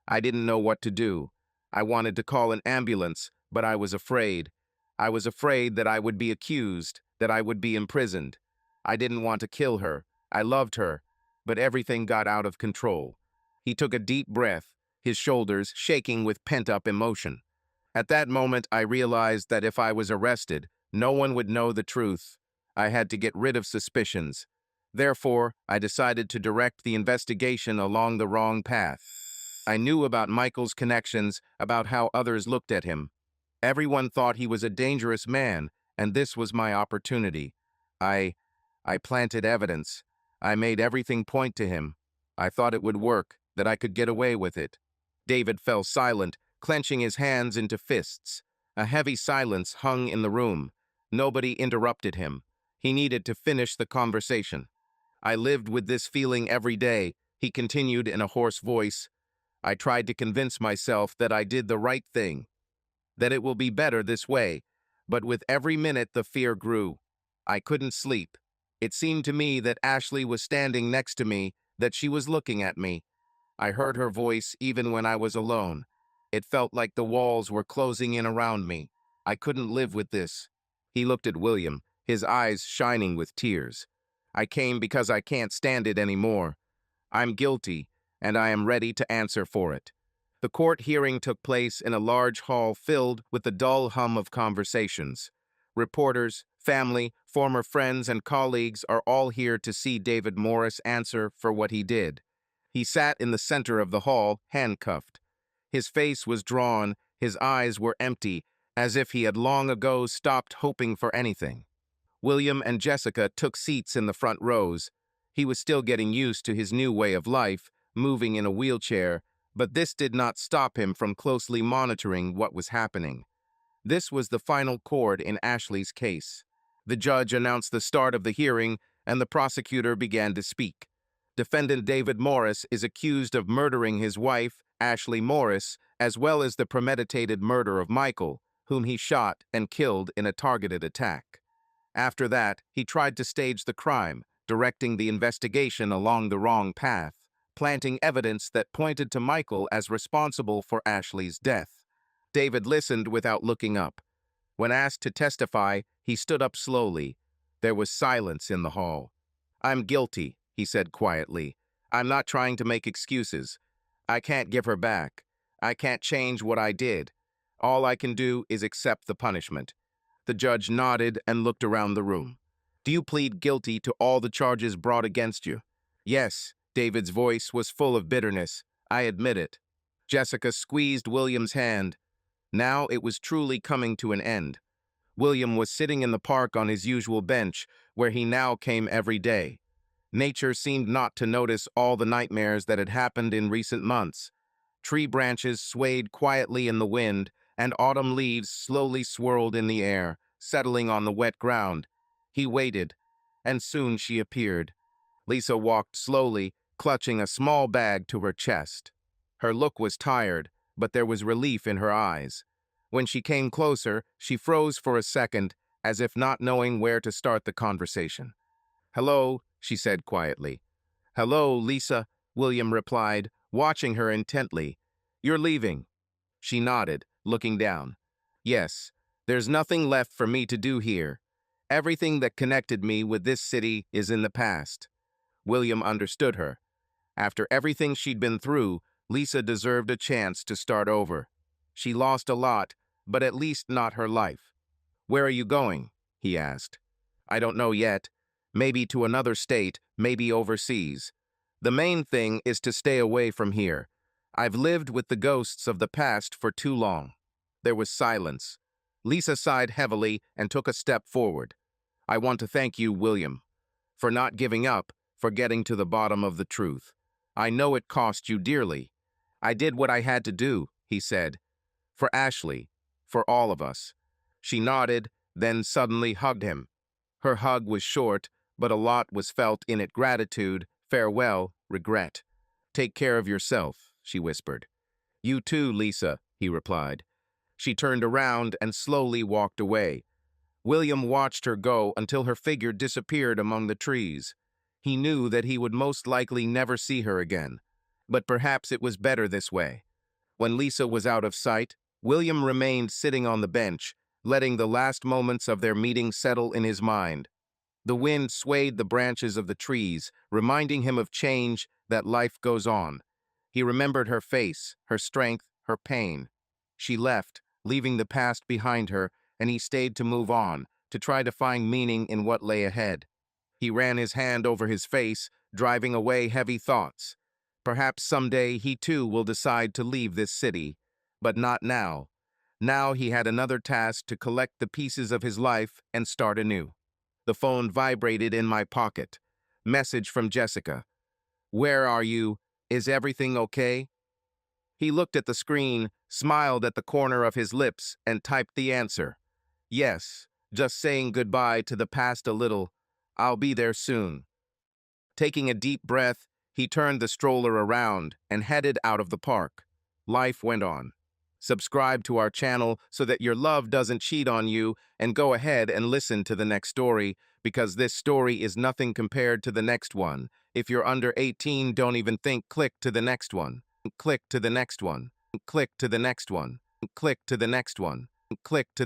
I didn't know what to do. I wanted to call an ambulance, but I was afraid. I was afraid that I would be accused, that I would be imprisoned. I didn't want to kill her. I loved her, but everything got out of control. He took a deep breath, his shoulders shaking with pent-up emotion. At that moment, I realized that if I was arrested, no one would know the truth. I had to get rid of suspicions. Therefore, I decided to direct the investigation along the wrong path. I knew about Michael's connections, about how others looked at him. Everyone thought he was a dangerous man, and this was my opportunity. I planted evidence. I made everything point to him. I thought it would work, that I could get away with it. David fell silent, clenching his hands into fists. A heavy silence hung in the room. Nobody interrupted him. He needed to finish the conversation. I lived with this feeling every day, he continued in a hoarse voice. I tried to convince myself that I did the right thing, that it will be better this way, but with every minute the fear grew. I couldn't sleep. It seemed to me that Ashley was standing next to me, that she was looking at me. I heard her voice even when I was alone. It felt like the walls were closing in around me. I couldn't live with this. He looked at William, his eyes shining with tears. I came because I can't stand it anymore. I'm guilty, and I am ready to answer for it. The court hearing took place in a large hall filled with the dull hum of conversations. Reporters, family, former friends, and colleagues are all here to see David Morris answer for what he did. He sat in the center of the hall, handcuffed. His face was drawn, his eyes were empty, as if he had long ago stopped hoping for anything. William and Jessica took seats in the front rows. He was still getting used to his new way of life, moving in a wheelchair, but this did not stop him from closely monitoring what was happening. This was the final chord in Ashley's case. The judge announced the start of the hearing, and the prosecutor began to speak. Defendant David Morris is accused of murdering his wife, Ashley Morris, as well as the premeditated murder of Michael, whom he shot and killed in a targeted attack. After that, he tried to stage the crime, directing the investigation along the wrong path, planting evidence that pointed to Michael as responsible for Ashley's death. David listened without looking up. When asked to testify, he stood up slowly. There was silence in the hall. "I'm guilty," he said quietly. "I'm not trying to make excuses. I can't give her back. I can't change what I did. All I can do is accept the punishment." The judge nodded and looked around the room. "Do you plead guilty to all the charges brought against you?" "Yes." David's voice was full of bitterness. "I admit it." Jessica squeezed William's hand. Now it was truly coming to an end. William was sitting in the park on his usual bench, where he now came every day. Nature seemed not to notice all the nightmares that had happened in recent months. Tree branches swayed quietly in the wind, and autumn leaves slowly swirled in the air, settling on the wet ground. He waited, and soon she appeared. Lisa walked slowly, clutching a small bag to her chest. Her look was tired, but there was relief in her eyes. When she came closer, she froze for a second, as if not knowing where to start the conversation. "Hello," she said quietly. "Hello, Lisa," William replied, watching her intently. "You're leaving." She nodded, looking down. "Yes, there's nothing left for me to do here. Everything that connected me with this city is in the past." William understood her. After everything she'd been through, Lisa deserved a chance to start over. She lost a lot, but at least not her life. "Where are you going?" he asked. "I don't know yet. Maybe to another state, maybe overseas. The main thing is to stay away from here. I've lived with the ghosts of the past for too long." There was silence. Lisa sighed heavily and took a step forward. "I want to thank you, William, for not giving up, for getting to the bottom of the truth. I know it cost you dearly." "I did what I had to do," he said. "For Ashley, for all of us." She nodded, then suddenly hugged him. Her hug was short, but a lot was felt in it: gratitude, farewell, regret. "Take care of yourself," she whispered. "You too, Lisa," he replied. She turned around and slowly walked away. William watched her go until her figure disappeared among the trees. He knew that he would most likely never see her again, but perhaps it was better this way. When Lisa was out of sight, William remained sitting on the bench, letting the last moments of their meeting settle in his mind. The wind swayed the branches of the trees, reminding him of change, that life goes on. He remembered her face, her strength, her pain. She left, leaving the past behind her, and he stayed to move on, to try to find meaning in what lay ahead. He ran his hand over his face, driving away heavy thoughts. Perhaps someday he too will decide to leave this city, but not now. Now he had another task: to collect the pieces of his life and start anew. The phone vibrated in my pocket. Message from Jessica. "Where are you? Is everything okay?" He looked at the screen, smiled at the corner of his lips, and typed the answer. "Yes, just saying goodbye to the past a little. I'll be there soon." Taking a deep breath, he turned the stroller around and headed out of the park. Life went on. Subscribe to our channel so that your love doesn't cheat on you, and go ahead and listen to the next story, because this story is nothing compared to the next one. If you're under 18, don't even think. Click to the next one. Click to the next one. Click to the next one. Click to the next one. Click to the